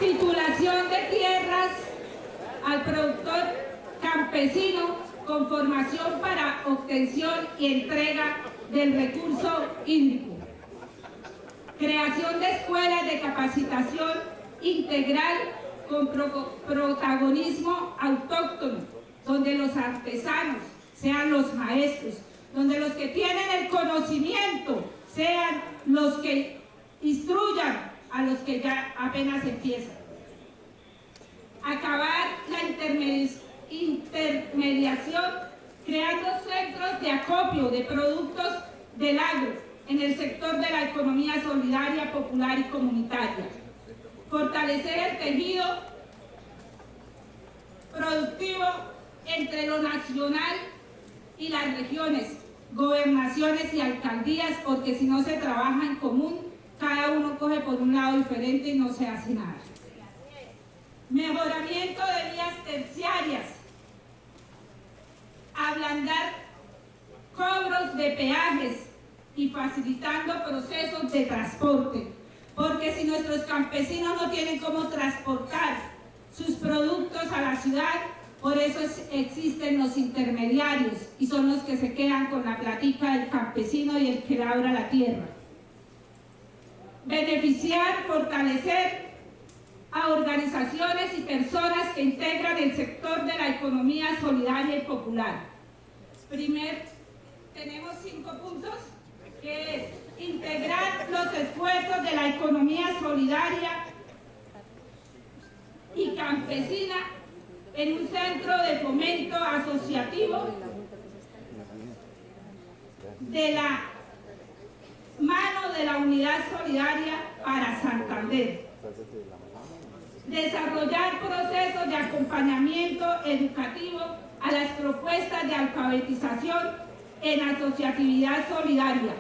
titulación de tierras al productor campesino con formación para obtención y entrega del recurso hídrico. Creación de escuelas de capacitación integral con protagonismo autóctono, donde los artesanos sean los maestros, donde los que tienen el conocimiento sean los que instruyan a los que ya apenas empiezan. Acabar la intermediación creando centros de acopio de productos del agro en el sector de la economía solidaria, popular y comunitaria. Fortalecer el tejido productivo entre lo nacional y las regiones, gobernaciones y alcaldías, porque si no se trabaja en común, cada uno coge por un lado diferente y no se hace nada. Mejoramiento de vías terciarias, ablandar cobros de peajes y facilitando procesos de transporte, porque si nuestros campesinos no tienen cómo transportar sus productos a la ciudad, por eso existen los intermediarios y son los que se quedan con la platica del campesino y el que labra la tierra. Beneficiar, fortalecer a organizaciones y personas que integran el sector de la economía solidaria y popular. Tenemos 5 puntos, que es integrar los esfuerzos de la economía solidaria y campesina en un centro de fomento asociativo de la mano de la Unidad Solidaria para Santander. Desarrollar procesos de acompañamiento educativo a las propuestas de alfabetización en asociatividad solidaria.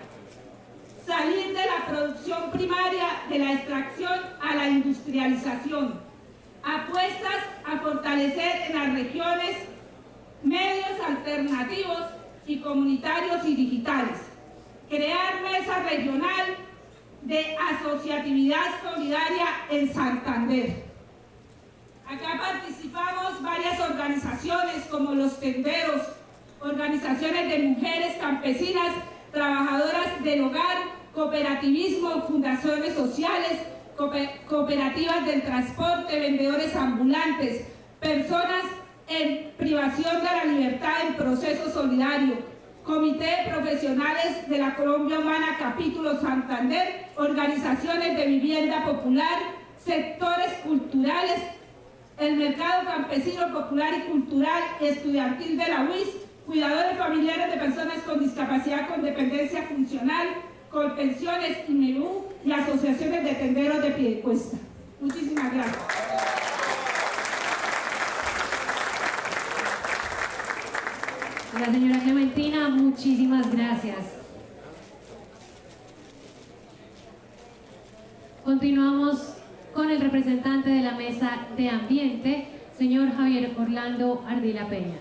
Salir de la producción primaria, de la extracción a la industrialización. Apuestas a fortalecer en las regiones medios alternativos y comunitarios y digitales. Crear mesa regional de asociatividad solidaria en Santander. Acá participamos varias organizaciones como los tenderos, organizaciones de mujeres campesinas, trabajadoras del hogar, cooperativismo, fundaciones sociales, cooperativas del transporte, vendedores ambulantes, personas en privación de la libertad en proceso solidario, Comité de Profesionales de la Colombia Humana, Capítulo Santander, organizaciones de vivienda popular, sectores culturales, el mercado campesino, popular y cultural, estudiantil de la UIS, cuidadores familiares de personas con discapacidad con dependencia funcional, Colpensiones, IMEU y asociaciones de tenderos de Piedecuesta. Muchísimas gracias. La señora Clementina, muchísimas gracias. Continuamos con el representante de la Mesa de Ambiente, señor Javier Orlando Ardila Peña.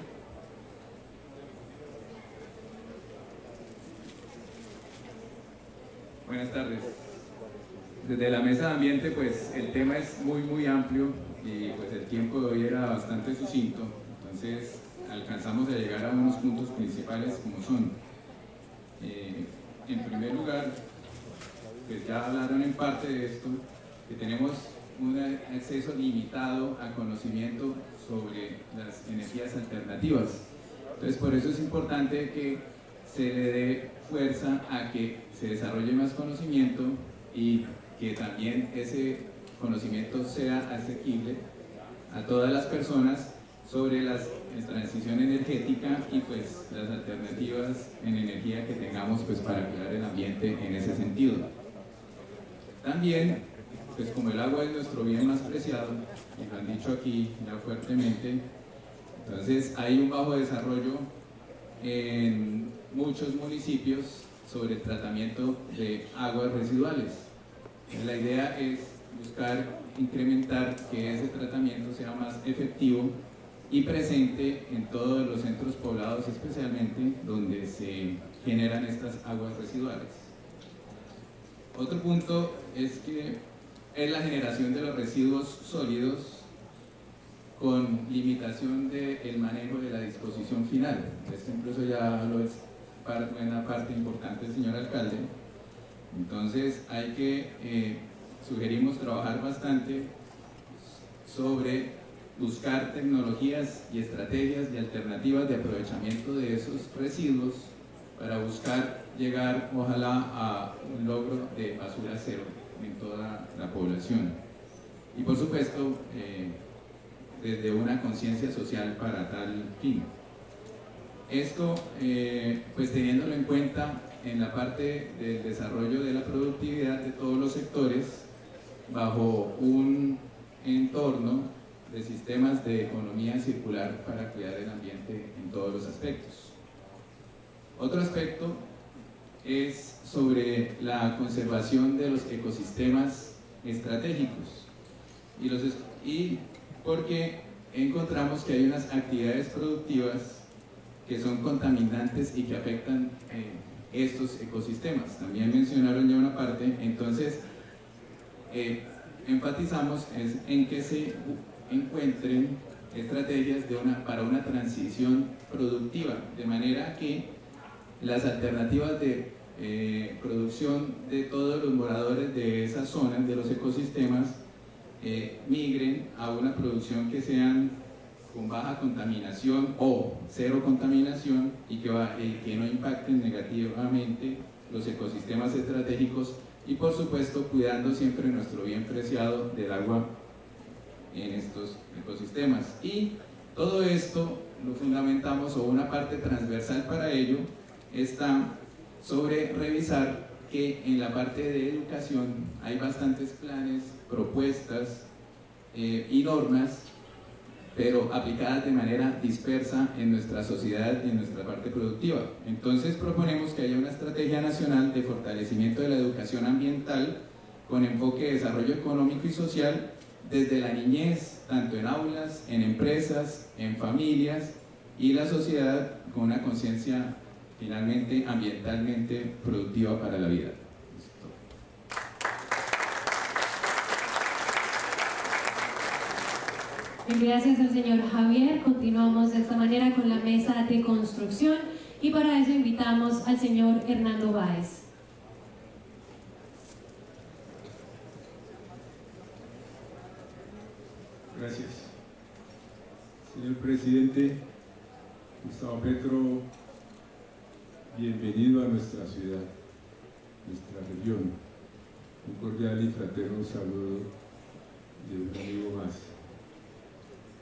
Buenas tardes. Desde la Mesa de Ambiente, pues el tema es muy amplio y pues el tiempo de hoy era bastante sucinto, entonces alcanzamos a llegar a unos puntos principales como son, en primer lugar, pues ya hablaron en parte de esto, que tenemos un acceso limitado a conocimiento sobre las energías alternativas. Entonces por eso es importante que se le dé fuerza a que se desarrolle más conocimiento y que también ese conocimiento sea asequible a todas las personas sobre la transición energética y pues las alternativas en energía que tengamos pues para cuidar el ambiente en ese sentido. También, pues como el agua es nuestro bien más preciado, y lo han dicho aquí ya fuertemente, entonces hay un bajo desarrollo en muchos municipios sobre el tratamiento de aguas residuales. La idea es buscar incrementar que ese tratamiento sea más efectivo y presente en todos los centros poblados, especialmente donde se generan estas aguas residuales. Otro punto es la generación de los residuos sólidos con limitación del manejo de la disposición final. Esto incluso ya lo es una parte importante del señor alcalde. Entonces hay que, sugerimos trabajar bastante sobre buscar tecnologías y estrategias y alternativas de aprovechamiento de esos residuos para buscar llegar ojalá a un logro de basura cero en toda la población. Y por supuesto, desde una conciencia social para tal fin. Esto, pues teniéndolo en cuenta en la parte del desarrollo de la productividad de todos los sectores, bajo un entorno de sistemas de economía circular para cuidar el ambiente en todos los aspectos. Otro aspecto es sobre la conservación de los ecosistemas estratégicos y porque encontramos que hay unas actividades productivas que son contaminantes y que afectan estos ecosistemas. También mencionaron ya una parte, entonces enfatizamos en que se encuentren estrategias para una transición productiva, de manera que las alternativas de producción de todos los moradores de esas zonas, de los ecosistemas, migren a una producción que sean con baja contaminación o cero contaminación y que no impacten negativamente los ecosistemas estratégicos y por supuesto cuidando siempre nuestro bien preciado del agua en estos ecosistemas. Y todo esto lo fundamentamos, o una parte transversal para ello está sobre revisar que en la parte de educación hay bastantes planes, propuestas y normas, pero aplicadas de manera dispersa en nuestra sociedad y en nuestra parte productiva. Entonces proponemos que haya una estrategia nacional de fortalecimiento de la educación ambiental con enfoque de desarrollo económico y social desde la niñez, tanto en aulas, en empresas, en familias y la sociedad con una conciencia finalmente ambientalmente productiva para la vida. Gracias al señor Javier. Continuamos de esta manera con la mesa de construcción y para eso invitamos al señor Hernando Báez. Gracias. Señor presidente Gustavo Petro, bienvenido a nuestra ciudad, nuestra región. Un cordial y fraterno saludo de un amigo más.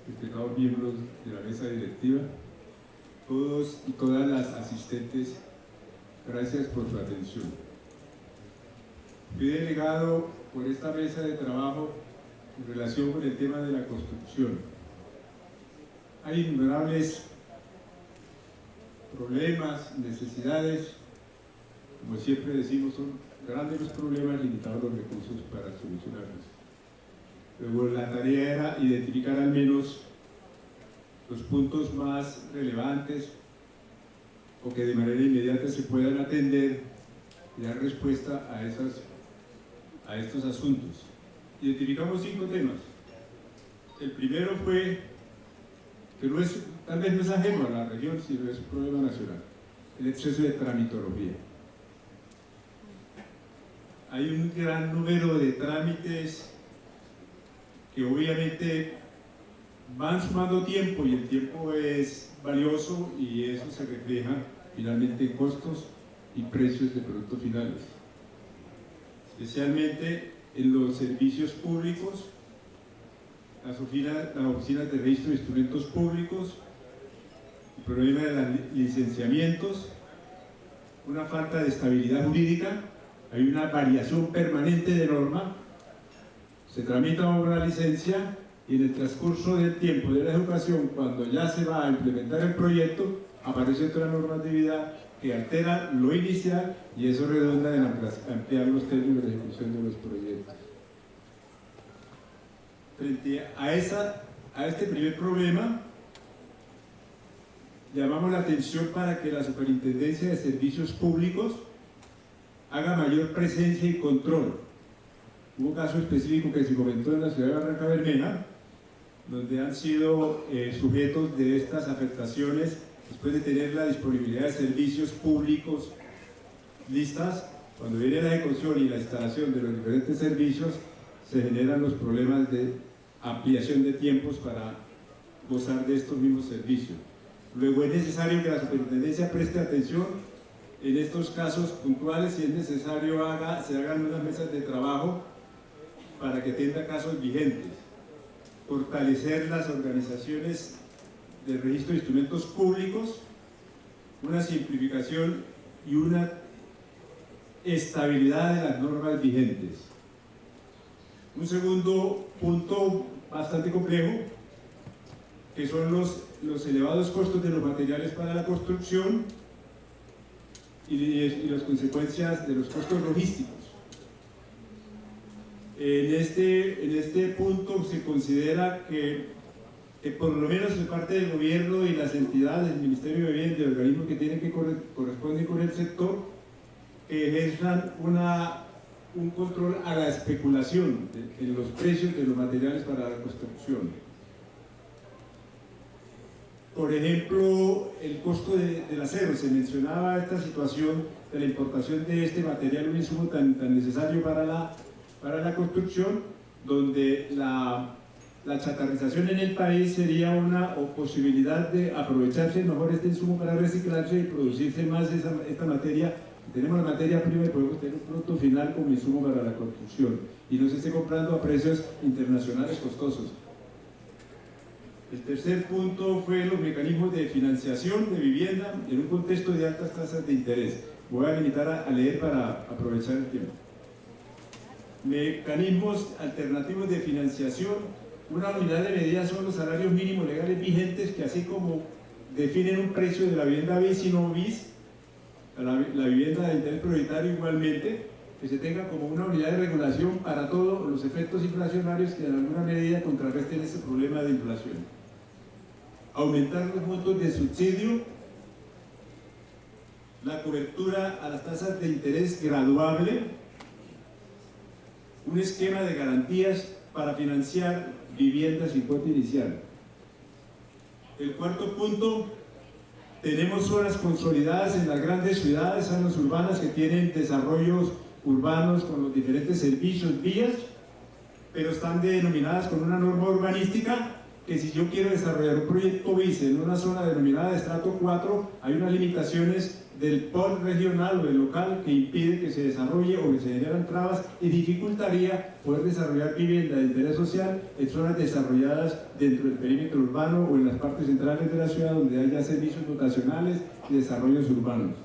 Respetados miembros de la mesa directiva, todos y todas las asistentes, gracias por su atención. Fui delegado por esta mesa de trabajo en relación con el tema de la construcción. Hay innumerables problemas, necesidades, como siempre decimos, son grandes los problemas, limitados los recursos para solucionarlos. Luego la tarea era identificar al menos los puntos más relevantes o que de manera inmediata se puedan atender y dar respuesta a estos asuntos. Identificamos 5 temas. El primero fue, que tal vez no es ajeno a la región, sino es un problema nacional, el exceso de tramitología. Hay un gran número de trámites que obviamente van sumando tiempo y el tiempo es valioso y eso se refleja finalmente en costos y precios de productos finales, especialmente en los servicios públicos, las oficinas de registro de instrumentos públicos, el problema de los licenciamientos, una falta de estabilidad jurídica, hay una variación permanente de norma, se tramita una licencia y en el transcurso del tiempo de la educación, cuando ya se va a implementar el proyecto, aparece otra normatividad que altera lo inicial y eso redunda en ampliar los términos de ejecución de los proyectos. Frente a este primer problema, llamamos la atención para que la Superintendencia de Servicios Públicos haga mayor presencia y control. Hubo un caso específico que se comentó en la ciudad de Barranca Bermeja, donde han sido sujetos de estas afectaciones después de tener la disponibilidad de servicios públicos listas. Cuando viene la ejecución y la instalación de los diferentes servicios, se generan los problemas de ampliación de tiempos para gozar de estos mismos servicios. Luego es necesario que la superintendencia preste atención en estos casos puntuales, si es necesario se hagan unas mesas de trabajo para que atienda casos vigentes, fortalecer las organizaciones del registro de instrumentos públicos, una simplificación y una estabilidad de las normas vigentes. Un segundo punto bastante complejo, que son los elevados costos de los materiales para la construcción y las consecuencias de los costos logísticos. En este punto se considera que por lo menos de parte del gobierno y las entidades, el Ministerio de Vivienda y el organismo que tienen que corresponden con el sector, que ejerzan un control a la especulación en los precios de los materiales para la construcción. Por ejemplo, el costo del acero. Se mencionaba esta situación de la importación de este material, un insumo tan necesario para la construcción, donde la chatarrización en el país sería una posibilidad de aprovecharse mejor este insumo para reciclarse y producirse más esta materia. Tenemos la materia prima y podemos tener un producto final como insumo para la construcción y no se esté comprando a precios internacionales costosos. El tercer punto fue los mecanismos de financiación de vivienda en un contexto de altas tasas de interés. Voy a limitar a leer para aprovechar el tiempo. Mecanismos alternativos de financiación. Una unidad de medida son los salarios mínimos legales vigentes, que así como definen un precio de la vivienda bis y no bis, la vivienda de interés prioritario igualmente, que se tenga como una unidad de regulación para todos los efectos inflacionarios que en alguna medida contrarresten este problema de inflación. Aumentar los montos de subsidio, la cobertura a las tasas de interés graduable, un esquema de garantías para financiar viviendas sin cuota inicial. El cuarto punto, tenemos zonas consolidadas en las grandes ciudades, zonas urbanas que tienen desarrollos urbanos con los diferentes servicios, vías, pero están denominadas con una norma urbanística que si yo quiero desarrollar un proyecto BIS en una zona denominada de estrato 4, hay unas limitaciones del POL regional o del local que impide que se desarrolle o que se generan trabas y dificultaría poder desarrollar vivienda de interés social en zonas desarrolladas dentro del perímetro urbano o en las partes centrales de la ciudad donde haya servicios dotacionales y desarrollos urbanos.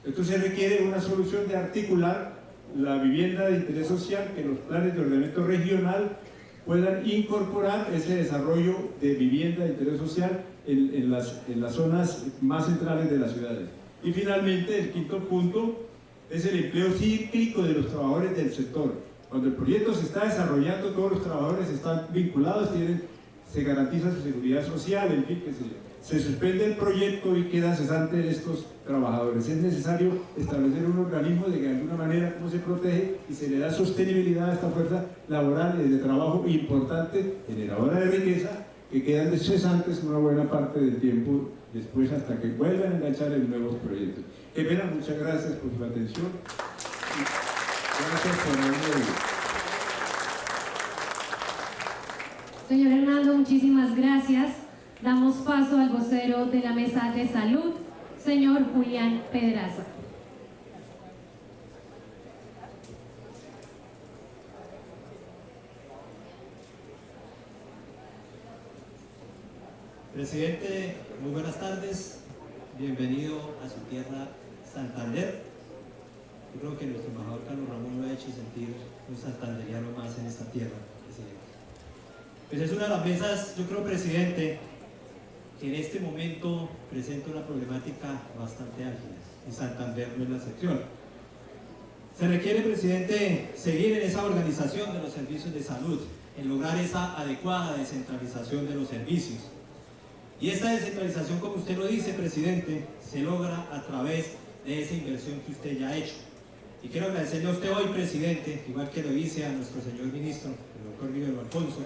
Esto se requiere una solución de articular la vivienda de interés social, que los planes de ordenamiento regional puedan incorporar ese desarrollo de vivienda de interés social en las zonas más centrales de las ciudades. Y finalmente, el quinto punto es el empleo cíclico de los trabajadores del sector. Cuando el proyecto se está desarrollando, todos los trabajadores están vinculados, se garantiza su seguridad social, en fin, que se suspende el proyecto y queda cesante estos trabajadores. Es necesario establecer un organismo de alguna manera cómo se protege y se le da sostenibilidad a esta fuerza laboral y de trabajo importante, generadora de riqueza, que quedan cesantes una buena parte del tiempo después hasta que vuelvan a enganchar en nuevos proyectos. Qué pena, muchas gracias por su atención. Gracias por haberme oído. Señor Hernando, muchísimas gracias. Damos paso al vocero de la Mesa de Salud, señor Julián Pedraza. Presidente, muy buenas tardes, bienvenido a su tierra Santander. Yo creo que nuestro embajador Carlos Ramón lo ha hecho sentir un santanderiano más en esta tierra, presidente. Pues es una de las mesas, yo creo, presidente, que en este momento presenta una problemática bastante álgida, y Santander no es la excepción. Se requiere, presidente, seguir en esa organización de los servicios de salud, en lograr esa adecuada descentralización de los servicios. Y esta descentralización, como usted lo dice, presidente, se logra a través de esa inversión que usted ya ha hecho. Y quiero agradecerle a usted hoy, presidente, igual que lo hice a nuestro señor ministro, el doctor Guillermo Alfonso,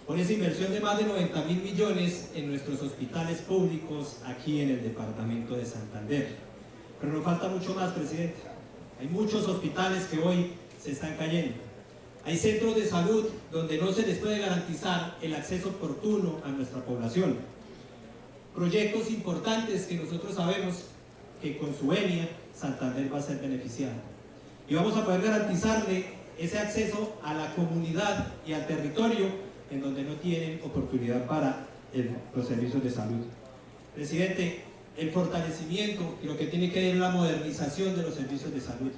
por esa inversión de más de 90.000 millones en nuestros hospitales públicos aquí en el departamento de Santander. Pero nos falta mucho más, presidente. Hay muchos hospitales que hoy se están cayendo. Hay centros de salud donde no se les puede garantizar el acceso oportuno a nuestra población. Proyectos importantes que nosotros sabemos que con su venia Santander va a ser beneficiado. Y vamos a poder garantizarle ese acceso a la comunidad y al territorio en donde no tienen oportunidad para los servicios de salud. Presidente, el fortalecimiento y lo que tiene que ver la modernización de los servicios de salud,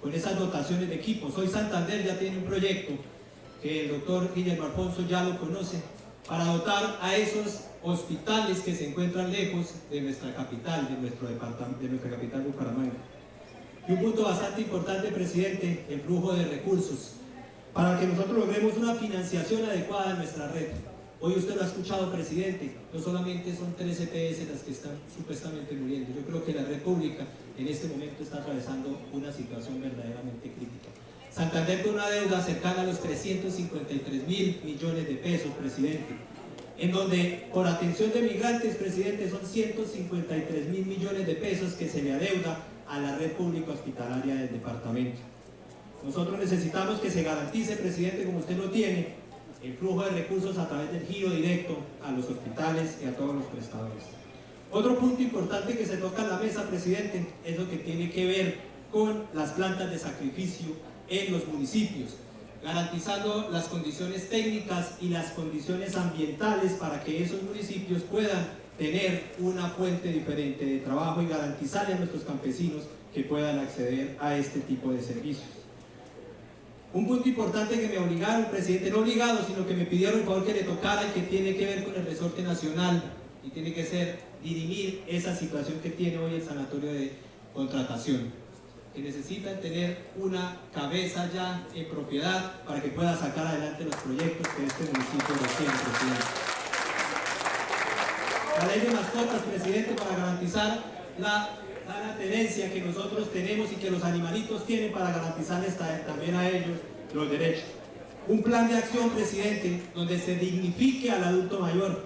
con esas dotaciones de equipos. Hoy Santander ya tiene un proyecto que el doctor Guillermo Alfonso ya lo conoce, para dotar a esos hospitales que se encuentran lejos de nuestra capital, de nuestro departamento, de nuestra capital Bucaramanga. Y un punto bastante importante, presidente, el flujo de recursos, para que nosotros logremos una financiación adecuada de nuestra red. Hoy usted lo ha escuchado, presidente, no solamente son 3 EPS las que están supuestamente muriendo. Yo creo que la red pública en este momento está atravesando una situación verdaderamente crítica. Santander con una deuda cercana a los 353.000 millones de pesos, presidente, en donde por atención de migrantes, presidente, son 153.000 millones de pesos que se le adeuda a la red pública hospitalaria del departamento. Nosotros necesitamos que se garantice, presidente, como usted lo tiene, el flujo de recursos a través del giro directo a los hospitales y a todos los prestadores. Otro punto importante que se toca en la mesa, presidente, es lo que tiene que ver con las plantas de sacrificio en los municipios, garantizando las condiciones técnicas y las condiciones ambientales para que esos municipios puedan tener una fuente diferente de trabajo y garantizarle a nuestros campesinos que puedan acceder a este tipo de servicios. Un punto importante que me obligaron, presidente, no obligado, sino que me pidieron por favor que le tocara y que tiene que ver con el resorte nacional y tiene que ser dirimir esa situación que tiene hoy el sanatorio de contratación, que necesitan tener una cabeza ya en propiedad para que pueda sacar adelante los proyectos que este municipio requiere, presidente. La ley de mascotas, presidente, para garantizar la tenencia que nosotros tenemos y que los animalitos tienen para garantizarles también a ellos los derechos. Un plan de acción, presidente, donde se dignifique al adulto mayor,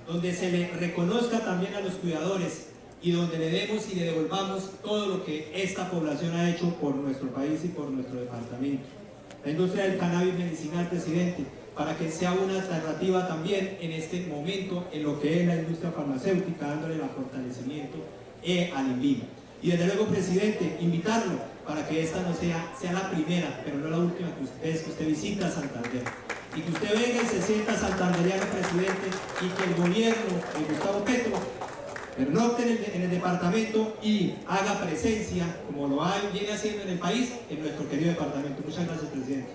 donde se le reconozca también a los cuidadores, y donde le demos y le devolvamos todo lo que esta población ha hecho por nuestro país y por nuestro departamento. La industria del cannabis medicinal, presidente, para que sea una alternativa también en este momento en lo que es la industria farmacéutica, dándole el fortalecimiento al INVIMA. Y desde luego, presidente, invitarlo para que esta no sea la primera, pero no la última que usted visita Santander. Y que usted venga y se sienta santanderiano, presidente, y que el gobierno de Gustavo Petro pernocte en el departamento y haga presencia, como lo viene haciendo en el país, en nuestro querido departamento. Muchas gracias, presidente.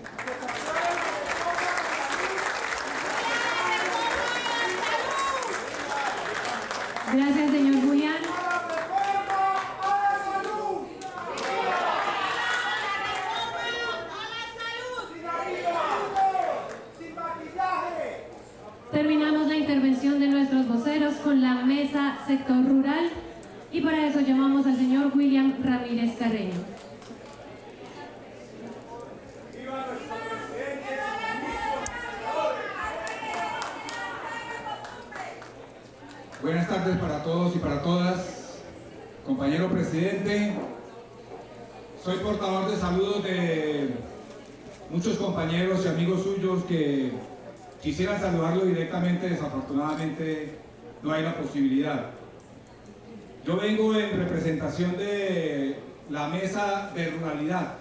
Gracias, señor Julián. Terminamos la intervención de nuestros voceros con la mesa sector rural y para eso llamamos al señor William Ramírez Carreño. Buenas tardes para todos y para todas. Compañero presidente, soy portador de saludos de muchos compañeros y amigos suyos que quisieran saludarlo directamente, desafortunadamente no hay la posibilidad. Yo vengo en representación de la Mesa de Ruralidad.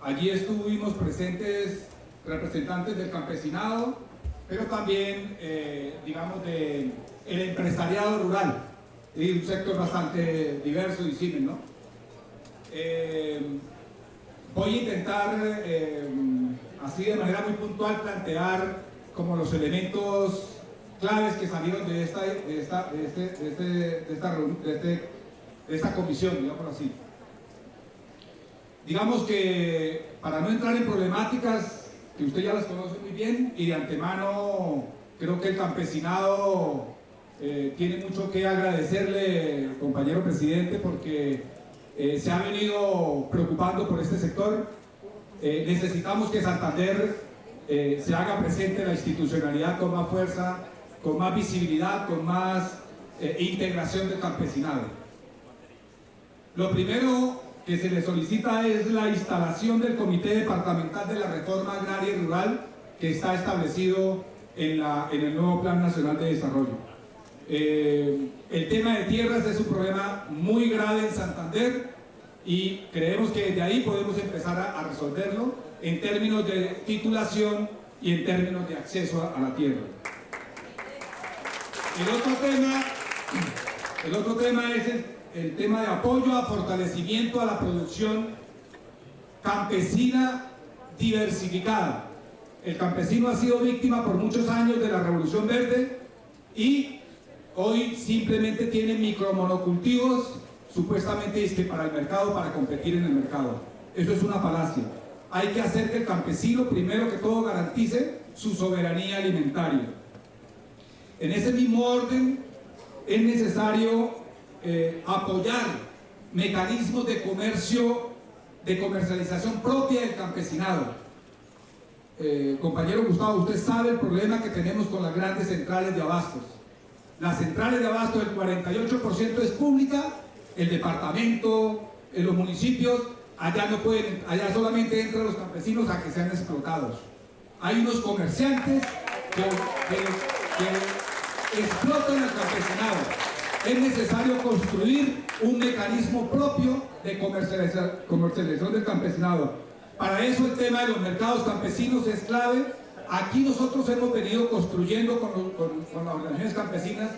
Allí estuvimos presentes representantes del campesinado, pero también, digamos, del empresariado rural, y un sector bastante diverso y simple, ¿no? Voy a intentar, así de manera muy puntual, plantear como los elementos claves que salieron de esta comisión, digámoslo así. Digamos que, para no entrar en problemáticas que usted ya las conoce muy bien, y de antemano creo que el campesinado tiene mucho que agradecerle, compañero presidente, porque se ha venido preocupando por este sector. Necesitamos que Santander se haga presente la institucionalidad con más fuerza, con más visibilidad, con más integración del campesinado. Lo primero que se le solicita es la instalación del Comité Departamental de la Reforma Agraria y Rural, que está establecido en el nuevo Plan Nacional de Desarrollo. El tema de tierras es un problema muy grave en Santander y creemos que desde ahí podemos empezar a resolverlo en términos de titulación y en términos de acceso a la tierra. El otro tema es el tema de apoyo a fortalecimiento a la producción campesina diversificada. El campesino ha sido víctima por muchos años de la Revolución Verde y hoy simplemente tiene micromonocultivos, supuestamente es que para el mercado, para competir en el mercado. Eso es una falacia. Hay que hacer que el campesino, primero que todo, garantice su soberanía alimentaria. En ese mismo orden, es necesario apoyar mecanismos de comercio, de comercialización propia del campesinado. Compañero Gustavo, usted sabe el problema que tenemos con las grandes centrales de abastos. Las centrales de abasto, el 48% es pública, el departamento, en los municipios, allá no pueden, allá solamente entran los campesinos a que sean explotados. Hay unos comerciantes que explotan al campesinado. Es necesario construir un mecanismo propio de comercialización del campesinado. Para eso el tema de los mercados campesinos es clave. Aquí nosotros hemos venido construyendo con las organizaciones campesinas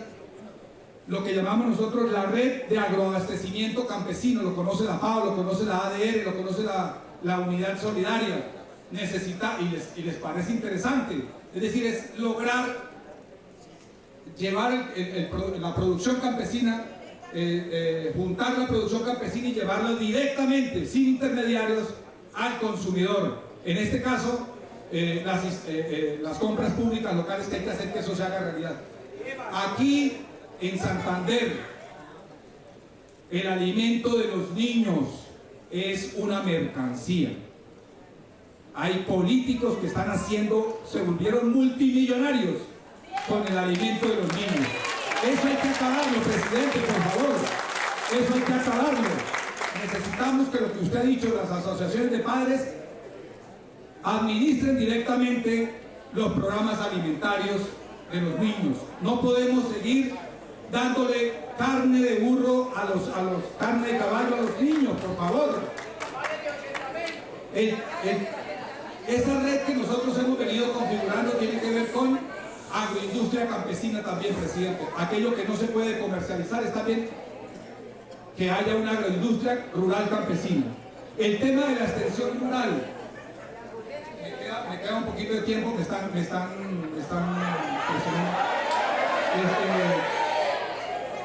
lo que llamamos nosotros la red de agroabastecimiento campesino. Lo conoce la FAO, lo conoce la ADR, lo conoce la Unidad Solidaria. Y les parece interesante. Es decir, es lograr llevar la producción campesina, juntar la producción campesina y llevarla directamente, sin intermediarios, al consumidor. En este caso, las compras públicas locales, que hay que hacer que eso se haga realidad. Aquí en Santander, el alimento de los niños es una mercancía. Hay políticos que se volvieron multimillonarios con el alimento de los niños. Eso hay que acabarlo, presidente, por favor. Eso hay que acabarlo. Necesitamos que lo que usted ha dicho, las asociaciones de padres administren directamente los programas alimentarios de los niños. No podemos seguir dándole carne de burro carne de caballo a los niños, por favor. Esa red que nosotros hemos venido configurando tiene que ver con agroindustria campesina también, presidente. Aquello que no se puede comercializar, está bien que haya una agroindustria rural campesina. El tema de la extensión rural, me queda un poquito de tiempo, me están presionando.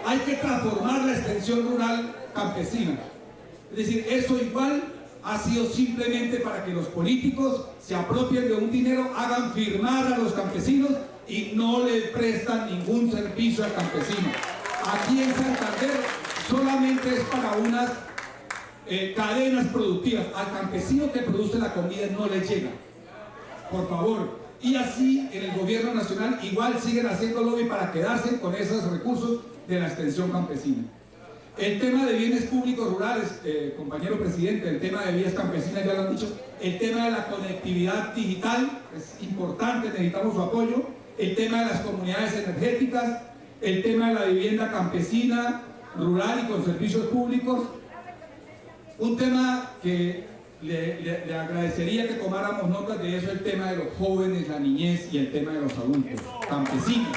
Hay que transformar la extensión rural campesina. Es decir, eso igual ha sido simplemente para que los políticos se apropien de un dinero, hagan firmar a los campesinos y no le prestan ningún servicio al campesino. Aquí en Santander solamente es para unas cadenas productivas. Al campesino que produce la comida no le llega. Por favor. Y así en el gobierno nacional igual siguen haciendo lobby para quedarse con esos recursos de la extensión campesina. El tema de bienes públicos rurales, compañero presidente, el tema de vías campesinas ya lo han dicho, el tema de la conectividad digital es importante, necesitamos su apoyo, el tema de las comunidades energéticas, el tema de la vivienda campesina, rural y con servicios públicos. Un tema que le agradecería que tomáramos notas de eso, el tema de los jóvenes, la niñez y el tema de los adultos campesinos.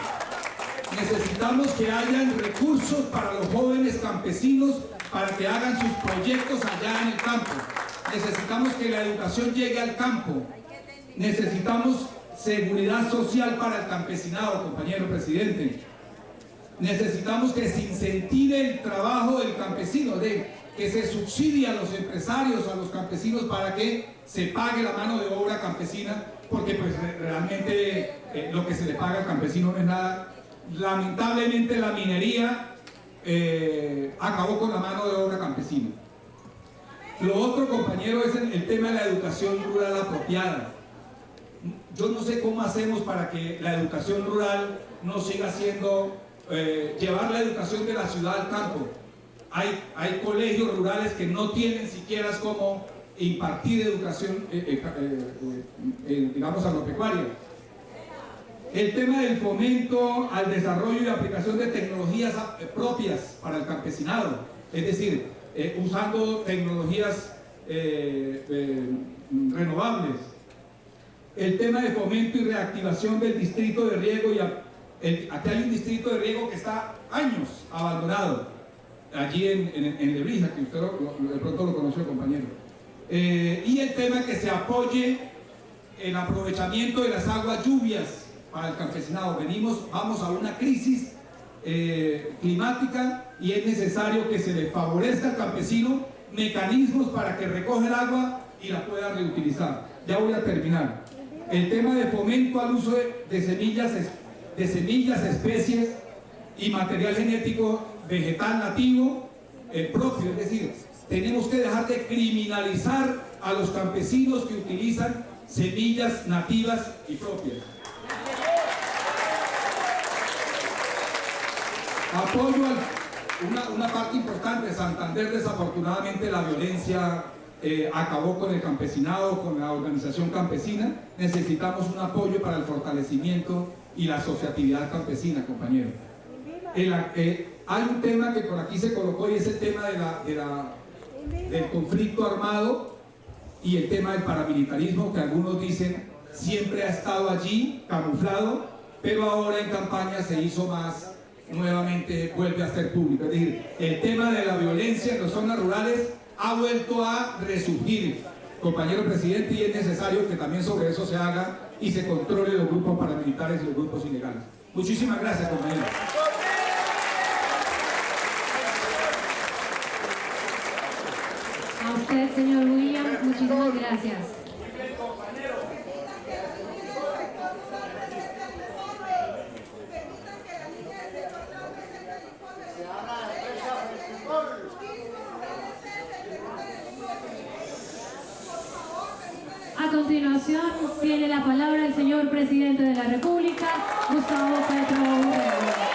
Necesitamos que hayan recursos para los jóvenes campesinos para que hagan sus proyectos allá en el campo. Necesitamos que la educación llegue al campo. Necesitamos seguridad social para el campesinado, compañero presidente. Necesitamos que se incentive el trabajo del campesino, que se subsidie a los empresarios, a los campesinos, para que se pague la mano de obra campesina, porque pues realmente lo que se le paga al campesino no es nada. Lamentablemente la minería acabó con la mano de obra campesina. Lo otro, compañero, es el tema de la educación rural apropiada. Yo no sé cómo hacemos para que la educación rural no siga siendo, llevar la educación de la ciudad al campo. Hay colegios rurales que no tienen siquiera cómo impartir educación, digamos, agropecuaria. El tema del fomento al desarrollo y aplicación de tecnologías propias para el campesinado, es decir, usando tecnologías renovables. El tema de fomento y reactivación del distrito de riego. Aquí hay un distrito de riego que está años abandonado, allí en Lebrija, que usted de pronto lo conoció, compañero. Y el tema que se apoye el aprovechamiento de las aguas lluvias para el campesinado. Vamos a una crisis climática y es necesario que se le favorezca al campesino mecanismos para que recoja el agua y la pueda reutilizar. Ya voy a terminar. El tema de fomento al uso de semillas, especies y material genético vegetal nativo propio, es decir, tenemos que dejar de criminalizar a los campesinos que utilizan semillas nativas y propias. Apoyo a una parte importante. Santander, desafortunadamente, la violencia acabó con el campesinado, con la organización campesina. Necesitamos un apoyo para el fortalecimiento y la asociatividad campesina, compañero. Hay un tema que por aquí se colocó y es el tema del conflicto armado y el tema del paramilitarismo, que algunos dicen siempre ha estado allí, camuflado, pero ahora en campaña se hizo más, nuevamente vuelve a ser público. Es decir, el tema de la violencia en las zonas rurales ha vuelto a resurgir, compañero presidente, y es necesario que también sobre eso se haga y se controle los grupos paramilitares y los grupos ilegales. Muchísimas gracias, compañero. A usted, señor William, muchísimas gracias. A continuación, tiene la palabra el señor presidente de la República, Gustavo Petro Urrego.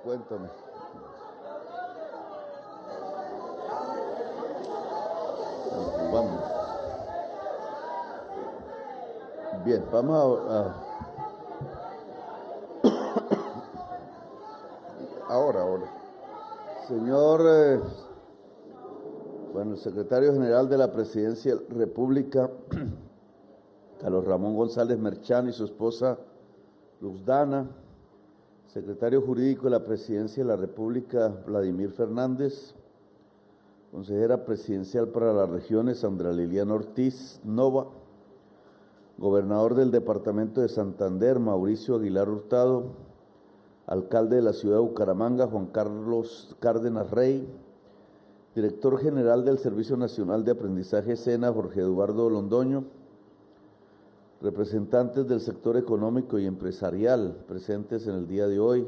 Cuéntame. Vamos. Bien, vamos ahora. Señor, el secretario general de la Presidencia de la República, Carlos Ramón González Merchán, y su esposa Luz Dana. Secretario Jurídico de la Presidencia de la República, Vladimir Fernández. Consejera Presidencial para las Regiones, Sandra Liliana Ortiz Nova. Gobernador del Departamento de Santander, Mauricio Aguilar Hurtado. Alcalde de la Ciudad de Bucaramanga, Juan Carlos Cárdenas Rey. Director General del Servicio Nacional de Aprendizaje SENA, Jorge Eduardo Londoño. Representantes del sector económico y empresarial presentes en el día de hoy,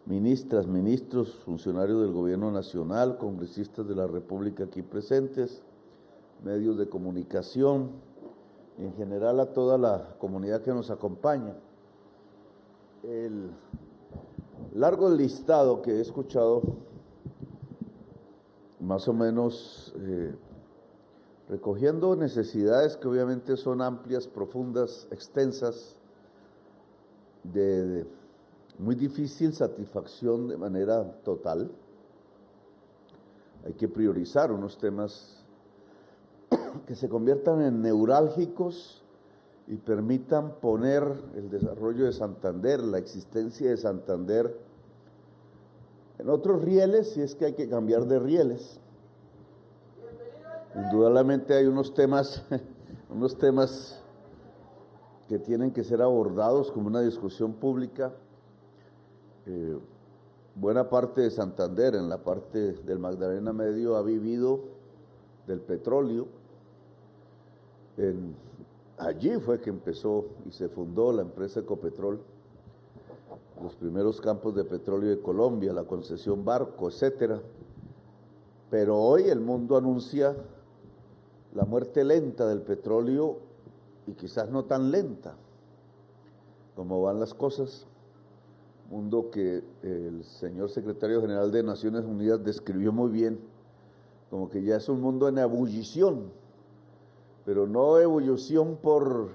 ministras, ministros, funcionarios del Gobierno Nacional, congresistas de la República aquí presentes, medios de comunicación, y en general a toda la comunidad que nos acompaña. El largo listado que he escuchado, más o menos recogiendo necesidades que obviamente son amplias, profundas, extensas, de muy difícil satisfacción de manera total. Hay que priorizar unos temas que se conviertan en neurálgicos y permitan poner el desarrollo de Santander, la existencia de Santander, en otros rieles, si es que hay que cambiar de rieles. Indudablemente hay unos temas que tienen que ser abordados como una discusión pública. Buena parte de Santander, en la parte del Magdalena Medio, ha vivido del petróleo. Allí fue que empezó y se fundó la empresa Ecopetrol, los primeros campos de petróleo de Colombia, la concesión Barco, etcétera. Pero hoy el mundo anuncia la muerte lenta del petróleo y quizás no tan lenta como van las cosas. Mundo que el señor secretario general de Naciones Unidas describió muy bien, como que ya es un mundo en ebullición, pero no ebullición por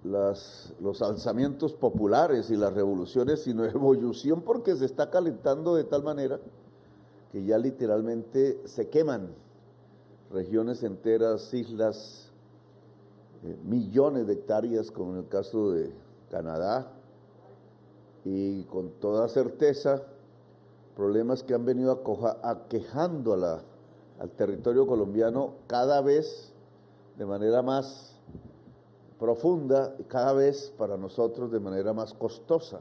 los alzamientos populares y las revoluciones, sino ebullición porque se está calentando de tal manera que ya literalmente se queman regiones enteras, islas, millones de hectáreas, como en el caso de Canadá, y con toda certeza problemas que han venido aquejando al territorio colombiano cada vez de manera más profunda y cada vez para nosotros de manera más costosa.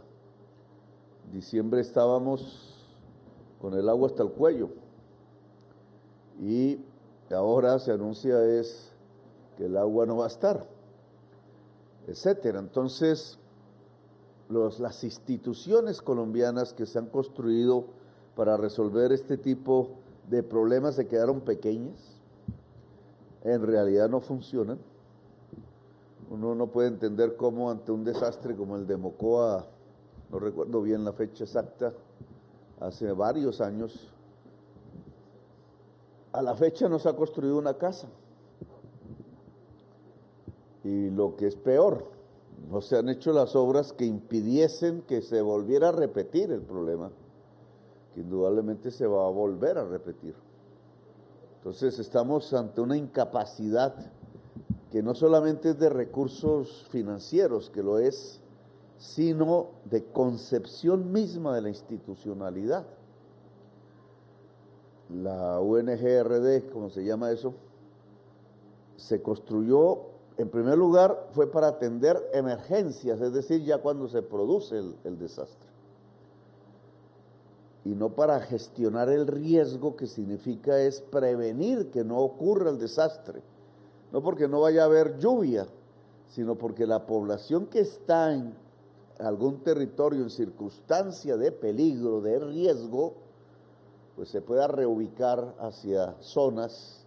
En diciembre estábamos con el agua hasta el cuello y ahora se anuncia que el agua no va a estar, etcétera. Entonces, las instituciones colombianas que se han construido para resolver este tipo de problemas se quedaron pequeñas, en realidad no funcionan. Uno no puede entender cómo ante un desastre como el de Mocoa, no recuerdo bien la fecha exacta, hace varios años, a la fecha no se ha construido una casa. Y lo que es peor, no se han hecho las obras que impidiesen que se volviera a repetir el problema, que indudablemente se va a volver a repetir. Entonces estamos ante una incapacidad que no solamente es de recursos financieros, que lo es, sino de concepción misma de la institucionalidad. La UNGRD, como se llama eso, se construyó, en primer lugar, fue para atender emergencias, es decir, ya cuando se produce el desastre, y no para gestionar el riesgo, que significa es prevenir que no ocurra el desastre, no porque no vaya a haber lluvia, sino porque la población que está en algún territorio en circunstancia de peligro, de riesgo, pues se pueda reubicar hacia zonas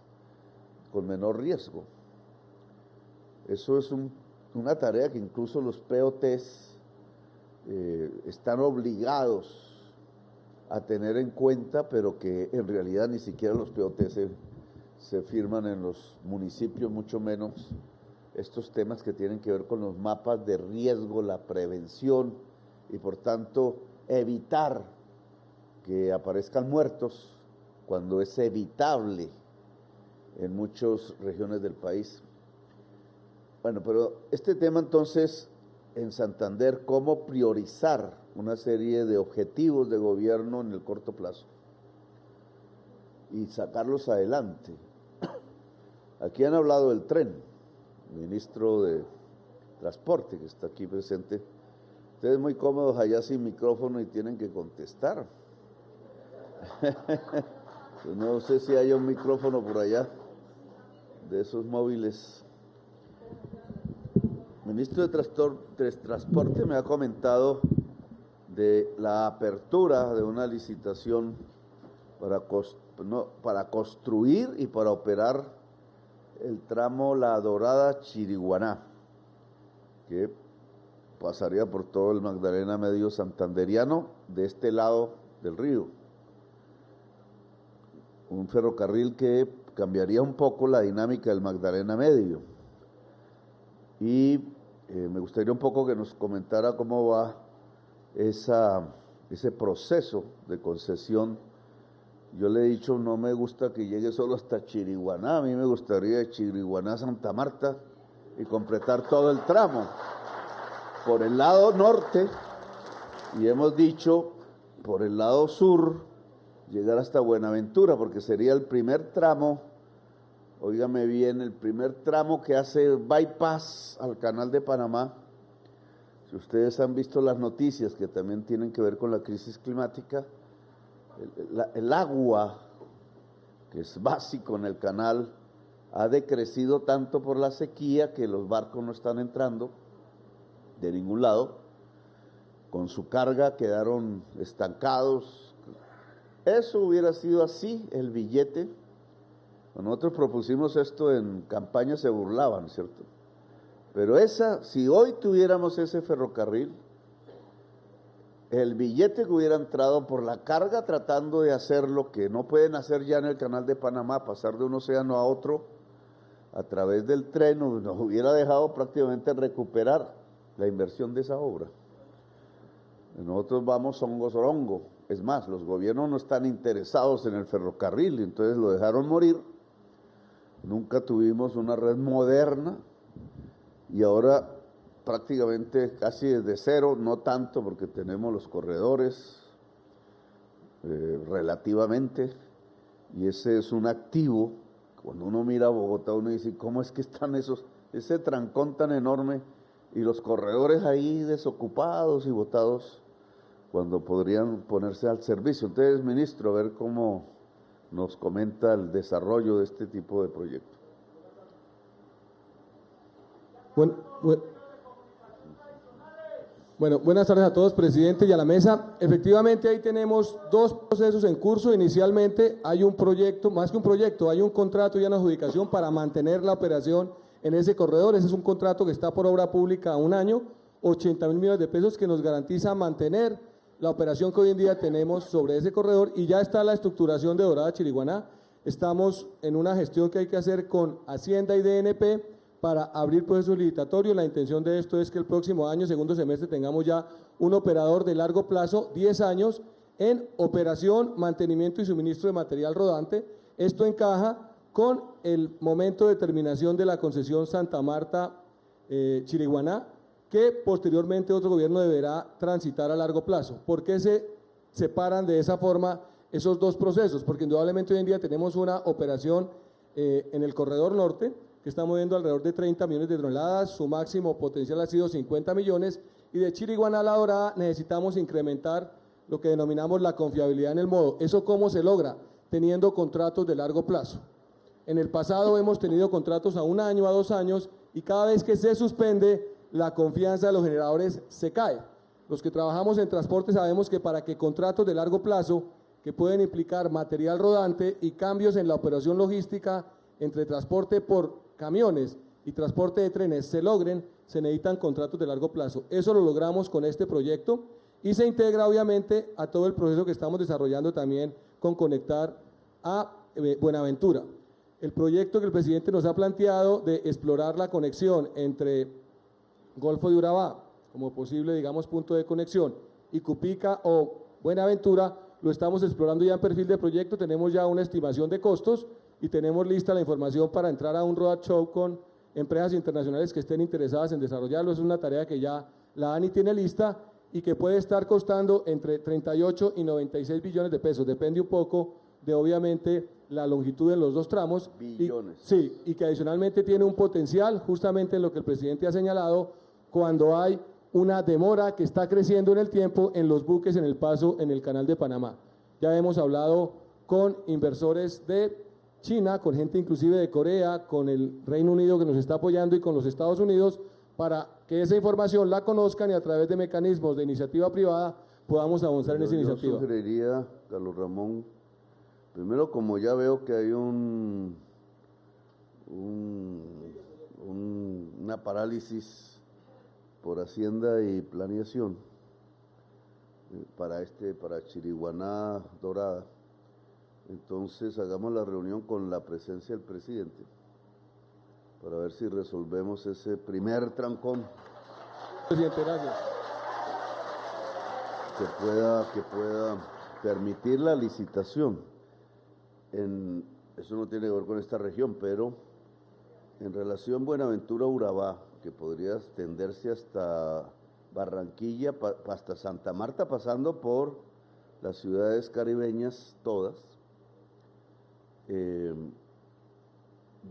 con menor riesgo. Eso es una tarea que incluso los POTs están obligados a tener en cuenta, pero que en realidad ni siquiera los POTs se firman en los municipios, mucho menos estos temas que tienen que ver con los mapas de riesgo, la prevención y por tanto evitar que aparezcan muertos cuando es evitable en muchas regiones del país. Bueno, pero este tema entonces en Santander, ¿cómo priorizar una serie de objetivos de gobierno en el corto plazo y sacarlos adelante? Aquí han hablado del tren, el ministro de Transporte que está aquí presente. Ustedes muy cómodos allá sin micrófono y tienen que contestar. No sé si hay un micrófono por allá de esos móviles. El ministro de Transporte me ha comentado de la apertura de una licitación para construir y para operar el tramo La Dorada-Chiriguaná, que pasaría por todo el Magdalena Medio santanderiano de este lado del río. Un ferrocarril que cambiaría un poco la dinámica del Magdalena Medio. Y me gustaría un poco que nos comentara cómo va ese proceso de concesión. Yo le he dicho, no me gusta que llegue solo hasta Chiriguaná, a mí me gustaría de Chiriguaná a Santa Marta y completar todo el tramo por el lado norte, y hemos dicho por el lado sur llegar hasta Buenaventura, porque sería el primer tramo, óigame bien, el primer tramo que hace bypass al Canal de Panamá. Si ustedes han visto las noticias que también tienen que ver con la crisis climática, el agua, que es básico en el canal, ha decrecido tanto por la sequía que los barcos no están entrando de ningún lado, con su carga quedaron estancados. Eso hubiera sido así, el billete. Cuando nosotros propusimos esto en campaña se burlaban, ¿cierto? Pero si hoy tuviéramos ese ferrocarril, el billete que hubiera entrado por la carga tratando de hacer lo que no pueden hacer ya en el Canal de Panamá, pasar de un océano a otro a través del tren, nos hubiera dejado prácticamente recuperar la inversión de esa obra. Nosotros vamos hongo sorongo. Es más, los gobiernos no están interesados en el ferrocarril, entonces lo dejaron morir. Nunca tuvimos una red moderna y ahora prácticamente casi desde cero, no tanto porque tenemos los corredores relativamente, y ese es un activo. Cuando uno mira a Bogotá uno dice, ¿cómo es que están ese trancón tan enorme y los corredores ahí desocupados y botados cuando podrían ponerse al servicio? Entonces, ministro, a ver cómo nos comenta el desarrollo de este tipo de proyectos. Bueno, buenas tardes a todos, presidente, y a la mesa. Efectivamente, ahí tenemos dos procesos en curso. Inicialmente hay un proyecto, más que un proyecto, hay un contrato y una adjudicación para mantener la operación en ese corredor. Ese es un contrato que está por obra pública a un año, 80.000 millones de pesos, que nos garantiza mantener la operación que hoy en día tenemos sobre ese corredor, y ya está la estructuración de Dorada Chiriguaná. Estamos en una gestión que hay que hacer con Hacienda y DNP para abrir procesos licitatorios. La intención de esto es que el próximo año, segundo semestre, tengamos ya un operador de largo plazo, 10 años, en operación, mantenimiento y suministro de material rodante. Esto encaja con el momento de terminación de la concesión Santa Marta Chiriguaná, que posteriormente otro gobierno deberá transitar a largo plazo. ¿Por qué se separan de esa forma esos dos procesos? Porque indudablemente hoy en día tenemos una operación en el corredor norte que está moviendo alrededor de 30 millones de toneladas, su máximo potencial ha sido 50 millones, y de Chiriguaná a La Dorada necesitamos incrementar lo que denominamos la confiabilidad en el modo. ¿Eso cómo se logra? Teniendo contratos de largo plazo. En el pasado hemos tenido contratos a un año, a 2 años, y cada vez que se suspende, la confianza de los generadores se cae. Los que trabajamos en transporte sabemos que para que contratos de largo plazo, que pueden implicar material rodante y cambios en la operación logística entre transporte por camiones y transporte de trenes se logren, se necesitan contratos de largo plazo. Eso lo logramos con este proyecto y se integra obviamente a todo el proceso que estamos desarrollando también con conectar a Buenaventura. El proyecto que el presidente nos ha planteado de explorar la conexión entre Golfo de Urabá como posible, digamos, punto de conexión, y Cupica o Buenaventura, lo estamos explorando ya en perfil de proyecto. Tenemos ya una estimación de costos y tenemos lista la información para entrar a un roadshow con empresas internacionales que estén interesadas en desarrollarlo. Es una tarea que ya la ANI tiene lista y que puede estar costando entre 38 y 96 billones de pesos. Depende un poco de, obviamente, la longitud en los dos tramos. Billones. Sí, y que adicionalmente tiene un potencial, justamente en lo que el presidente ha señalado, cuando hay una demora que está creciendo en el tiempo en los buques en el paso en el Canal de Panamá. Ya hemos hablado con inversores de China, con gente inclusive de Corea, con el Reino Unido que nos está apoyando y con los Estados Unidos, para que esa información la conozcan y a través de mecanismos de iniciativa privada podamos avanzar en esa iniciativa. Yo sugeriría, Carlos Ramón, primero, como ya veo que hay una parálisis por Hacienda y Planeación para Chiriguaná Dorada, entonces hagamos la reunión con la presencia del presidente para ver si resolvemos ese primer trancón. Presidente, gracias. Que pueda permitir la licitación. Eso no tiene que ver con esta región, pero en relación Buenaventura-Urabá, que podría extenderse hasta Barranquilla, hasta Santa Marta, pasando por las ciudades caribeñas todas,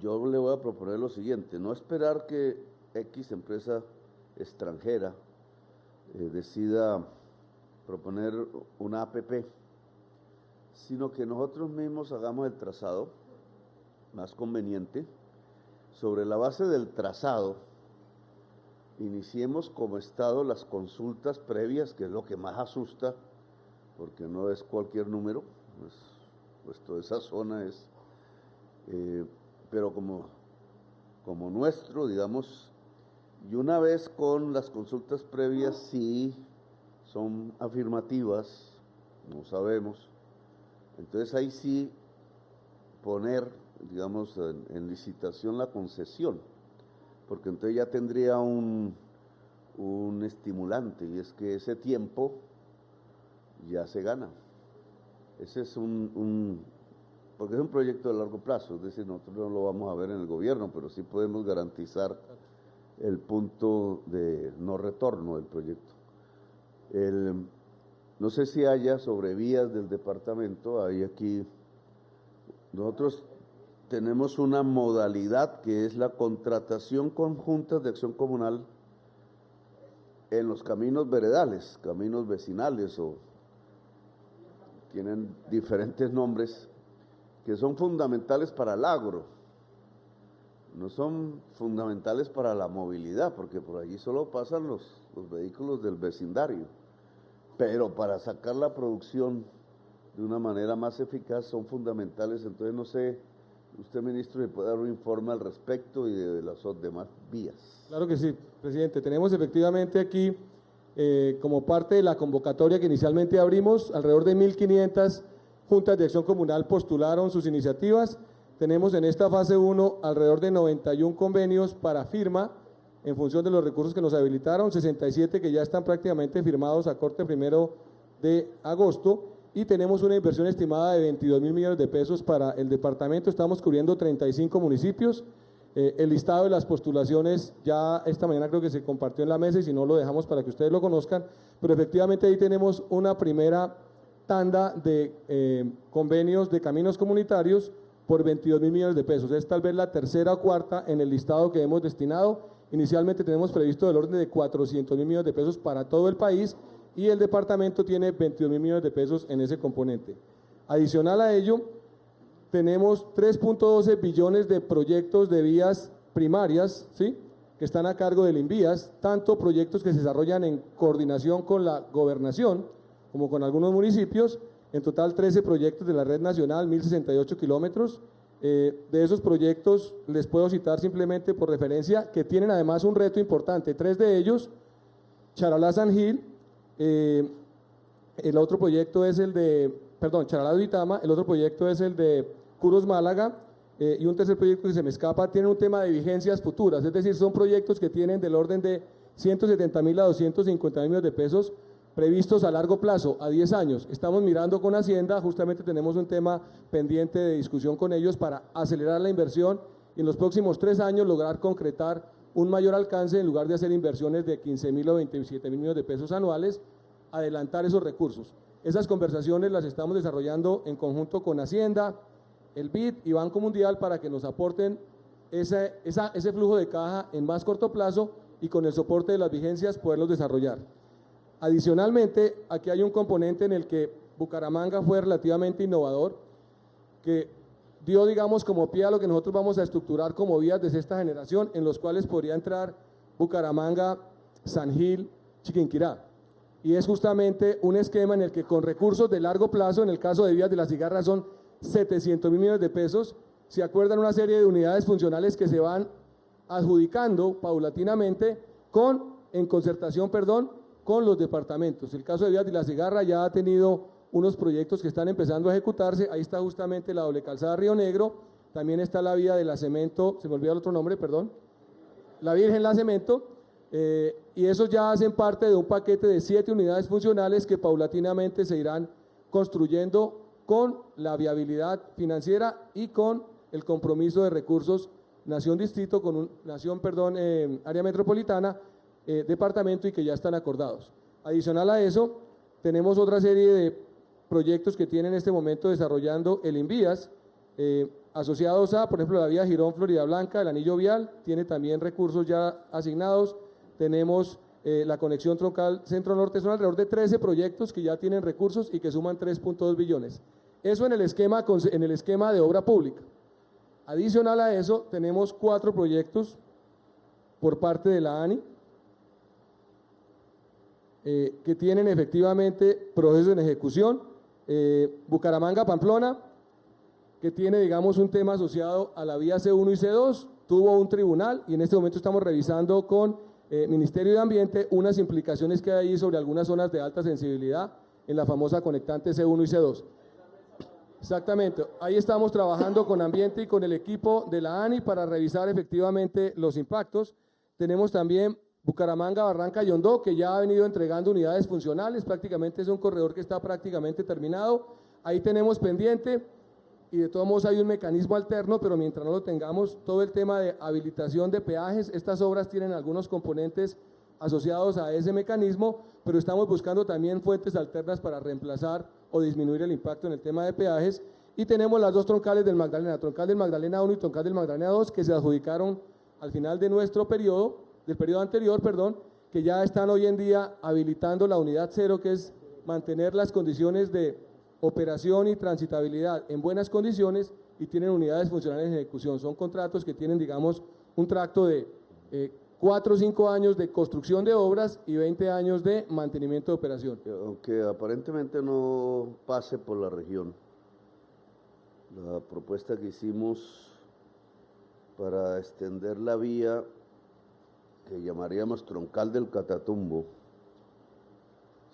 yo le voy a proponer lo siguiente: no esperar que X empresa extranjera decida proponer una APP, sino que nosotros mismos hagamos el trazado más conveniente. Sobre la base del trazado, iniciemos como Estado las consultas previas, que es lo que más asusta, porque no es cualquier número, pues toda esa zona es, pero como nuestro, digamos, y una vez con las consultas previas, si son afirmativas, no sabemos, entonces ahí sí poner, digamos, en licitación la concesión, porque entonces ya tendría un estimulante, y es que ese tiempo ya se gana. Ese es porque es un proyecto de largo plazo, es decir, nosotros no lo vamos a ver en el gobierno, pero sí podemos garantizar el punto de no retorno del proyecto. No sé si haya sobre vías del departamento, hay aquí, nosotros tenemos una modalidad que es la contratación conjunta de acción comunal en los caminos veredales, caminos vecinales, o tienen diferentes nombres, que son fundamentales para el agro, no son fundamentales para la movilidad, porque por allí solo pasan los vehículos del vecindario, pero para sacar la producción de una manera más eficaz son fundamentales. Entonces no sé, usted, ministro, le puede dar un informe al respecto y de las demás vías. Claro que sí, presidente. Tenemos efectivamente aquí, como parte de la convocatoria que inicialmente abrimos, alrededor de 1.500 juntas de acción comunal postularon sus iniciativas. Tenemos en esta fase 1 alrededor de 91 convenios para firma, en función de los recursos que nos habilitaron, 67 que ya están prácticamente firmados a corte 1 de agosto, y tenemos una inversión estimada de 22.000 millones de pesos para el departamento. Estamos cubriendo 35 municipios. El listado de las postulaciones ya esta mañana creo que se compartió en la mesa, y si no lo dejamos para que ustedes lo conozcan, pero efectivamente ahí tenemos una primera tanda de convenios de caminos comunitarios por 22.000 millones de pesos. Es tal vez la tercera o cuarta en el listado que hemos destinado. Inicialmente tenemos previsto del orden de 400.000 millones de pesos para todo el país, y el departamento tiene 22.000 millones de pesos en ese componente. Adicional a ello, tenemos 3.12 billones de proyectos de vías primarias, ¿sí?, que están a cargo del INVÍAS, tanto proyectos que se desarrollan en coordinación con la gobernación como con algunos municipios. En total 13 proyectos de la red nacional, 1.068 kilómetros. De esos proyectos les puedo citar simplemente por referencia que tienen además un reto importante. 3 de ellos, Charalá-San Gil, el otro proyecto es el de, Charalá-Duitama, el otro proyecto es el de Curos-Málaga, y un tercer proyecto que se me escapa, tiene un tema de vigencias futuras, es decir, son proyectos que tienen del orden de 170.000 a 250.000 millones de pesos previstos a largo plazo, a 10 años. Estamos mirando con Hacienda, justamente tenemos un tema pendiente de discusión con ellos para acelerar la inversión y en los próximos 3 años lograr concretar un mayor alcance, en lugar de hacer inversiones de 15.000 o 27.000 millones de pesos anuales, adelantar esos recursos. Esas conversaciones las estamos desarrollando en conjunto con Hacienda, el BID y Banco Mundial para que nos aporten ese flujo de caja en más corto plazo y con el soporte de las vigencias poderlos desarrollar. Adicionalmente, aquí hay un componente en el que Bucaramanga fue relativamente innovador, que dio, digamos, como pie a lo que nosotros vamos a estructurar como vías de sexta generación, en los cuales podría entrar Bucaramanga, San Gil, Chiquinquirá. y es justamente un esquema en el que con recursos de largo plazo, en el caso de Vías de la Cigarra son 700.000 millones de pesos, se acuerdan una serie de unidades funcionales que se van adjudicando paulatinamente en concertación con los departamentos. El caso de Vías de la Cigarra ya ha tenido unos proyectos que están empezando a ejecutarse, ahí está justamente la doble calzada Río Negro, también está la vía de la Cemento, se me olvidó el otro nombre, perdón, la Virgen La Cemento, y esos ya hacen parte de un paquete de 7 unidades funcionales que paulatinamente se irán construyendo con la viabilidad financiera y con el compromiso de recursos nación-distrito, área metropolitana, departamento, y que ya están acordados. Adicional a eso, tenemos otra serie de proyectos que tiene en este momento desarrollando el Invías, asociados a, por ejemplo, la vía Girón-Florida Blanca, el anillo vial, tiene también recursos ya asignados. Tenemos la conexión troncal centro-norte, son alrededor de 13 proyectos que ya tienen recursos y que suman 3.2 billones. Eso en el esquema de obra pública. Adicional a eso, tenemos 4 proyectos por parte de la ANI que tienen efectivamente procesos en ejecución. Bucaramanga-Pamplona, que tiene, digamos, un tema asociado a la vía C1 y C2, tuvo un tribunal y en este momento estamos revisando con Ministerio de Ambiente unas implicaciones que hay sobre algunas zonas de alta sensibilidad en la famosa conectante C1 y C2. Exactamente, ahí estamos trabajando con Ambiente y con el equipo de la ANI para revisar efectivamente los impactos. Tenemos también Bucaramanga, Barranca y Yondó, que ya ha venido entregando unidades funcionales, prácticamente es un corredor que está prácticamente terminado. Ahí tenemos pendiente, y de todos modos hay un mecanismo alterno, pero mientras no lo tengamos, todo el tema de habilitación de peajes, estas obras tienen algunos componentes asociados a ese mecanismo, pero estamos buscando también fuentes alternas para reemplazar o disminuir el impacto en el tema de peajes. Y tenemos las 2 troncales del Magdalena, troncal del Magdalena 1 y troncal del Magdalena 2, que se adjudicaron al final de nuestro periodo, del periodo anterior, que ya están hoy en día habilitando la unidad 0, que es mantener las condiciones de operación y transitabilidad en buenas condiciones, y tienen unidades funcionales en ejecución. Son contratos que tienen, digamos, un tracto de 4 o 5 años de construcción de obras y 20 años de mantenimiento de operación. Aunque aparentemente no pase por la región, la propuesta que hicimos para extender la vía que llamaríamos troncal del Catatumbo,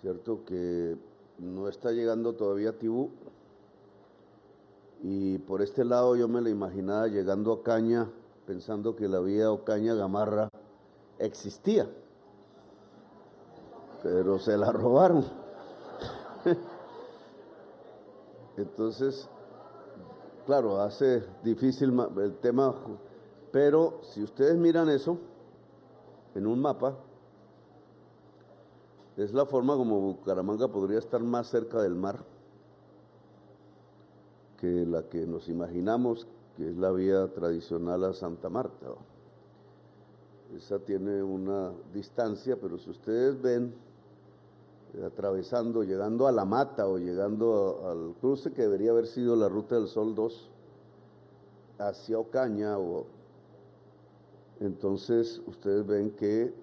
¿cierto?, que no está llegando todavía a Tibú, y por este lado yo me la imaginaba llegando a Ocaña, pensando que la vía Ocaña-Gamarra existía, pero se la robaron. Entonces, claro, hace difícil el tema, pero si ustedes miran eso en un mapa, es la forma como Bucaramanga podría estar más cerca del mar que la que nos imaginamos, que es la vía tradicional a Santa Marta. Esa tiene una distancia, pero si ustedes ven, atravesando, llegando a La Mata o llegando al cruce que debería haber sido la Ruta del Sol 2, hacia Ocaña, entonces ustedes ven que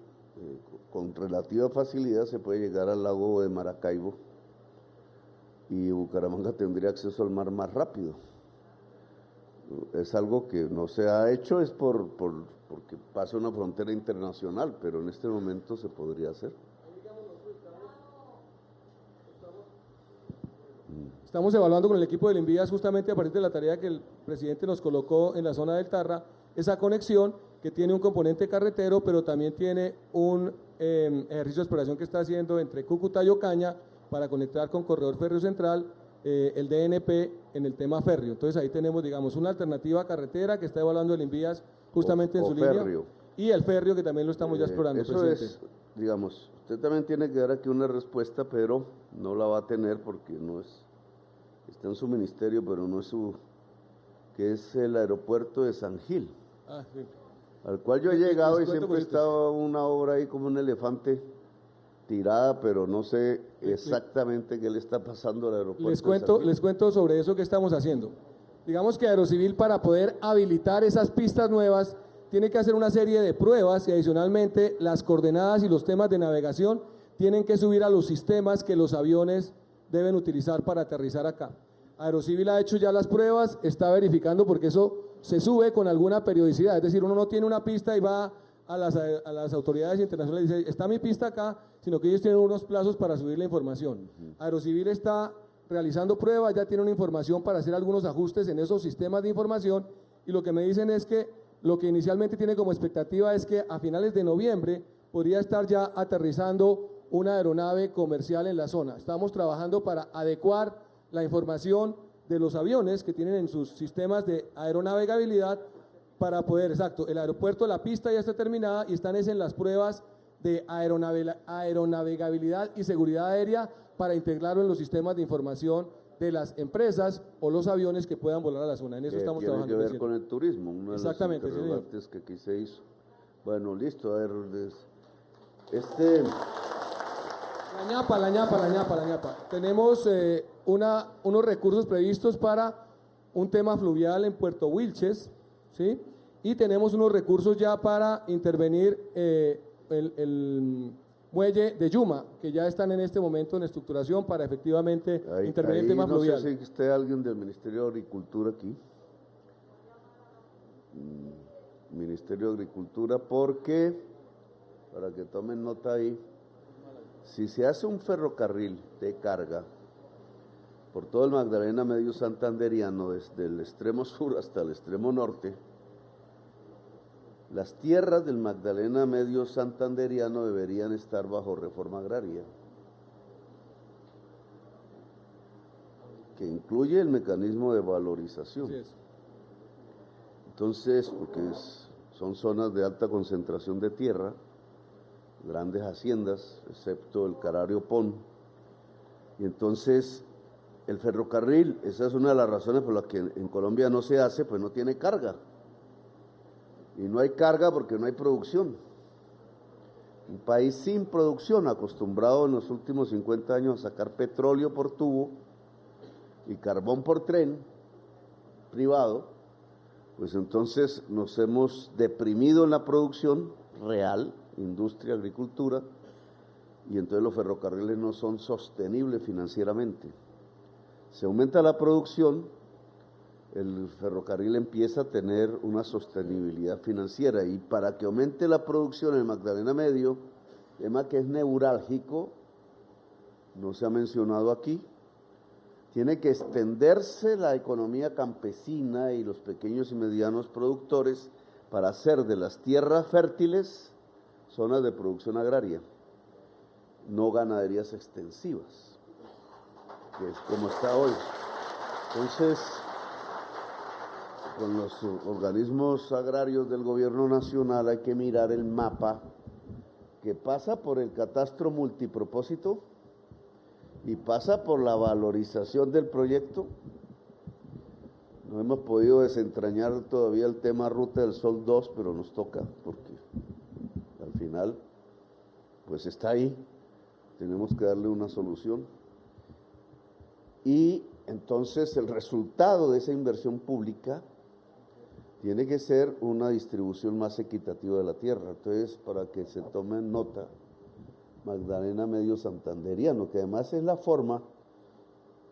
con relativa facilidad se puede llegar al lago de Maracaibo, y Bucaramanga tendría acceso al mar más rápido. Es algo que no se ha hecho, es porque pasa una frontera internacional, pero en este momento se podría hacer. Estamos evaluando con el equipo del Invías, justamente a partir de la tarea que el presidente nos colocó en la zona del Tarra, esa conexión que tiene un componente carretero, pero también tiene un ejercicio de exploración que está haciendo entre Cúcuta y Ocaña para conectar con Corredor Férreo Central, el DNP en el tema férreo. Entonces ahí tenemos, digamos, una alternativa carretera que está evaluando el Invías justamente en su línea, y el férreo que también lo estamos ya explorando. Eso es, digamos, usted también tiene que dar aquí una respuesta, pero no la va a tener porque no es, está en su ministerio, pero no es su, que es el aeropuerto de San Gil, sí, al cual yo he llegado y siempre estaba una obra ahí como un elefante tirada, pero no sé exactamente qué le está pasando al aeropuerto. Les cuento sobre eso que estamos haciendo. Digamos que Aerocivil, para poder habilitar esas pistas nuevas, tiene que hacer una serie de pruebas, y adicionalmente las coordenadas y los temas de navegación tienen que subir a los sistemas que los aviones deben utilizar para aterrizar acá. Aerocivil ha hecho ya las pruebas, está verificando porque eso se sube con alguna periodicidad, es decir, uno no tiene una pista y va a las autoridades internacionales y dice, está mi pista acá, sino que ellos tienen unos plazos para subir la información. Aerocivil está realizando pruebas, ya tiene una información para hacer algunos ajustes en esos sistemas de información, y lo que me dicen es que lo que inicialmente tiene como expectativa es que a finales de noviembre podría estar ya aterrizando una aeronave comercial en la zona. Estamos trabajando para adecuar la información de los aviones que tienen en sus sistemas de aeronavegabilidad para poder, exacto, el aeropuerto, la pista ya está terminada y están en las pruebas de aeronavegabilidad y seguridad aérea para integrarlo en los sistemas de información de las empresas o los aviones que puedan volar a la zona. En eso estamos trabajando. Tiene que ver con el turismo, uno de los interrogantes que aquí se hizo. Bueno, listo, a ver, La ñapa. Tenemos unos recursos previstos para un tema fluvial en Puerto Wilches, ¿sí? Y tenemos unos recursos ya para intervenir el muelle de Yuma, que ya están en este momento en estructuración para efectivamente intervenir en tema fluvial. No sé si esté alguien del Ministerio de Agricultura aquí. Ministerio de Agricultura, porque, para que tomen nota ahí, si se hace un ferrocarril de carga por todo el Magdalena Medio Santanderiano, desde el extremo sur hasta el extremo norte, las tierras del Magdalena Medio Santanderiano deberían estar bajo reforma agraria, que incluye el mecanismo de valorización. Entonces, porque son zonas de alta concentración de tierra, grandes haciendas, excepto el Carario Pon, y entonces el ferrocarril, esa es una de las razones por las que en Colombia no se hace, pues no tiene carga, y no hay carga porque no hay producción. Un país sin producción, acostumbrado en los últimos 50 años a sacar petróleo por tubo y carbón por tren privado, pues entonces nos hemos deprimido en la producción real, industria, agricultura, y entonces los ferrocarriles no son sostenibles financieramente. Se aumenta la producción, el ferrocarril empieza a tener una sostenibilidad financiera, y para que aumente la producción en el Magdalena Medio, tema que es neurálgico, no se ha mencionado aquí, tiene que extenderse la economía campesina y los pequeños y medianos productores para hacer de las tierras fértiles zonas de producción agraria, no ganaderías extensivas, que es como está hoy. Entonces, con los organismos agrarios del gobierno nacional hay que mirar el mapa que pasa por el catastro multipropósito y pasa por la valorización del proyecto. No hemos podido desentrañar todavía el tema Ruta del Sol 2, pero nos toca, porque al final, pues está ahí, tenemos que darle una solución. Y entonces el resultado de esa inversión pública tiene que ser una distribución más equitativa de la tierra. Entonces, para que se tomen nota, Magdalena Medio Santanderiano, que además es la forma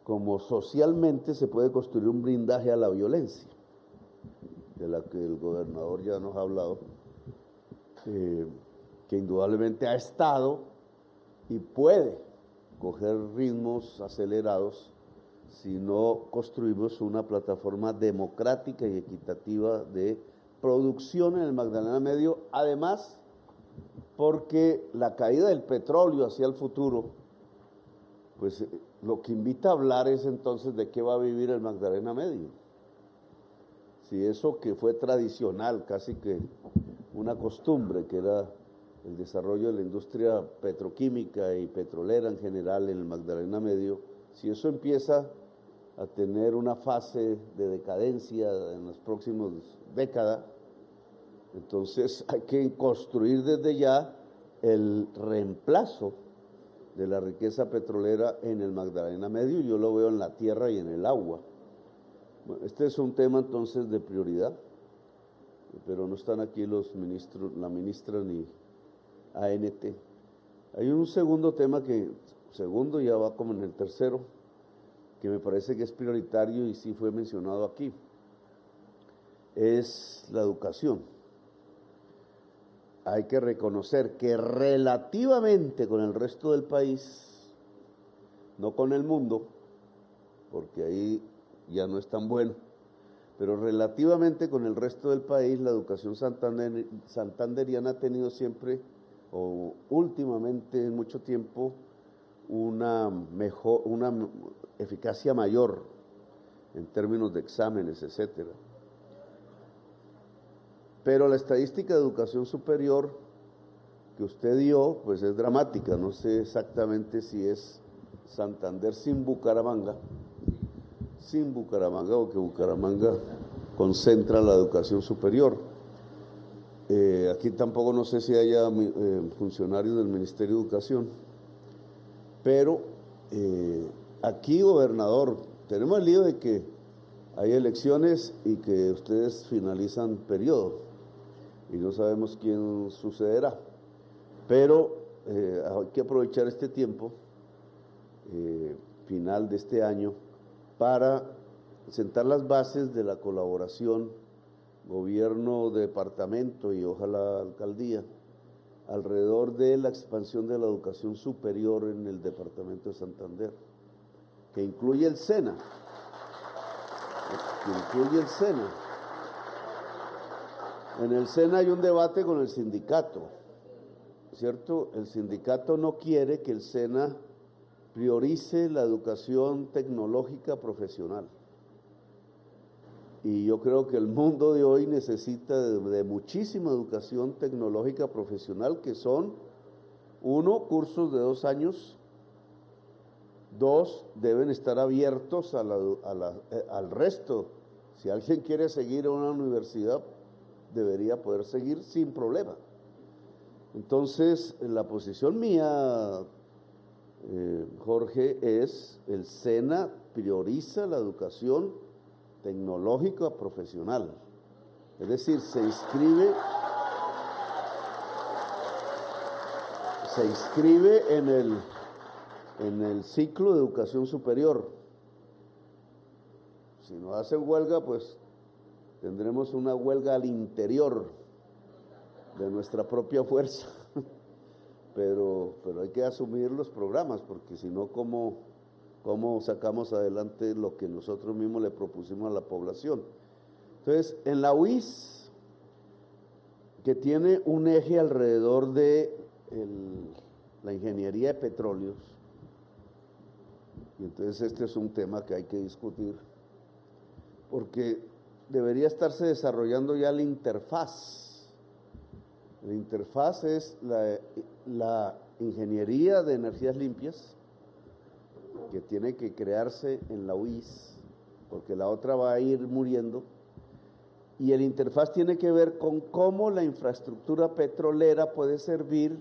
como socialmente se puede construir un blindaje a la violencia, de la que el gobernador ya nos ha hablado, que indudablemente ha estado y puede coger ritmos acelerados si no construimos una plataforma democrática y equitativa de producción en el Magdalena Medio, además porque la caída del petróleo hacia el futuro, pues lo que invita a hablar es entonces de qué va a vivir el Magdalena Medio. Si eso que fue tradicional, casi que una costumbre, que era el desarrollo de la industria petroquímica y petrolera en general en el Magdalena Medio, si eso empieza a tener una fase de decadencia en las próximas décadas, entonces hay que construir desde ya el reemplazo de la riqueza petrolera en el Magdalena Medio. Yo lo veo en la tierra y en el agua. Bueno, este es un tema entonces de prioridad, pero no están aquí los ministros, la ministra ni ANT. Hay un segundo tema segundo ya va como en el tercero, que me parece que es prioritario y sí fue mencionado aquí, es la educación. Hay que reconocer que relativamente con el resto del país, no con el mundo, porque ahí ya no es tan bueno, pero relativamente con el resto del país, la educación santanderiana ha tenido siempre, o últimamente en mucho tiempo, una eficacia mayor en términos de exámenes, etcétera. Pero la estadística de educación superior que usted dio, pues es dramática. No sé exactamente si es Santander sin Bucaramanga o que Bucaramanga concentra la educación superior. Aquí tampoco no sé si haya funcionarios del Ministerio de Educación, pero aquí, gobernador, tenemos el lío de que hay elecciones y que ustedes finalizan periodo y no sabemos quién sucederá, pero hay que aprovechar este tiempo final de este año para sentar las bases de la colaboración gobierno, departamento y ojalá alcaldía alrededor de la expansión de la educación superior en el departamento de Santander, que incluye el SENA, En el SENA hay un debate con el sindicato, ¿cierto? El sindicato no quiere que el SENA priorice la educación tecnológica profesional. Y yo creo que el mundo de hoy necesita de muchísima educación tecnológica profesional, que son, 1, cursos de 2 años, 2, deben estar abiertos al resto. Si alguien quiere seguir en una universidad, debería poder seguir sin problema. Entonces, la posición mía, Jorge, es el SENA prioriza la educación tecnológica profesional, es decir, se inscribe en el ciclo de educación superior. Si no hacen huelga, pues tendremos una huelga al interior de nuestra propia fuerza, pero hay que asumir los programas, porque si no, ¿cómo sacamos adelante lo que nosotros mismos le propusimos a la población? Entonces, en la UIS, que tiene un eje alrededor de la ingeniería de petróleos, y entonces este es un tema que hay que discutir, porque debería estarse desarrollando ya la interfaz. La interfaz es la ingeniería de energías limpias, que tiene que crearse en la UIS, porque la otra va a ir muriendo, y el interfaz tiene que ver con cómo la infraestructura petrolera puede servir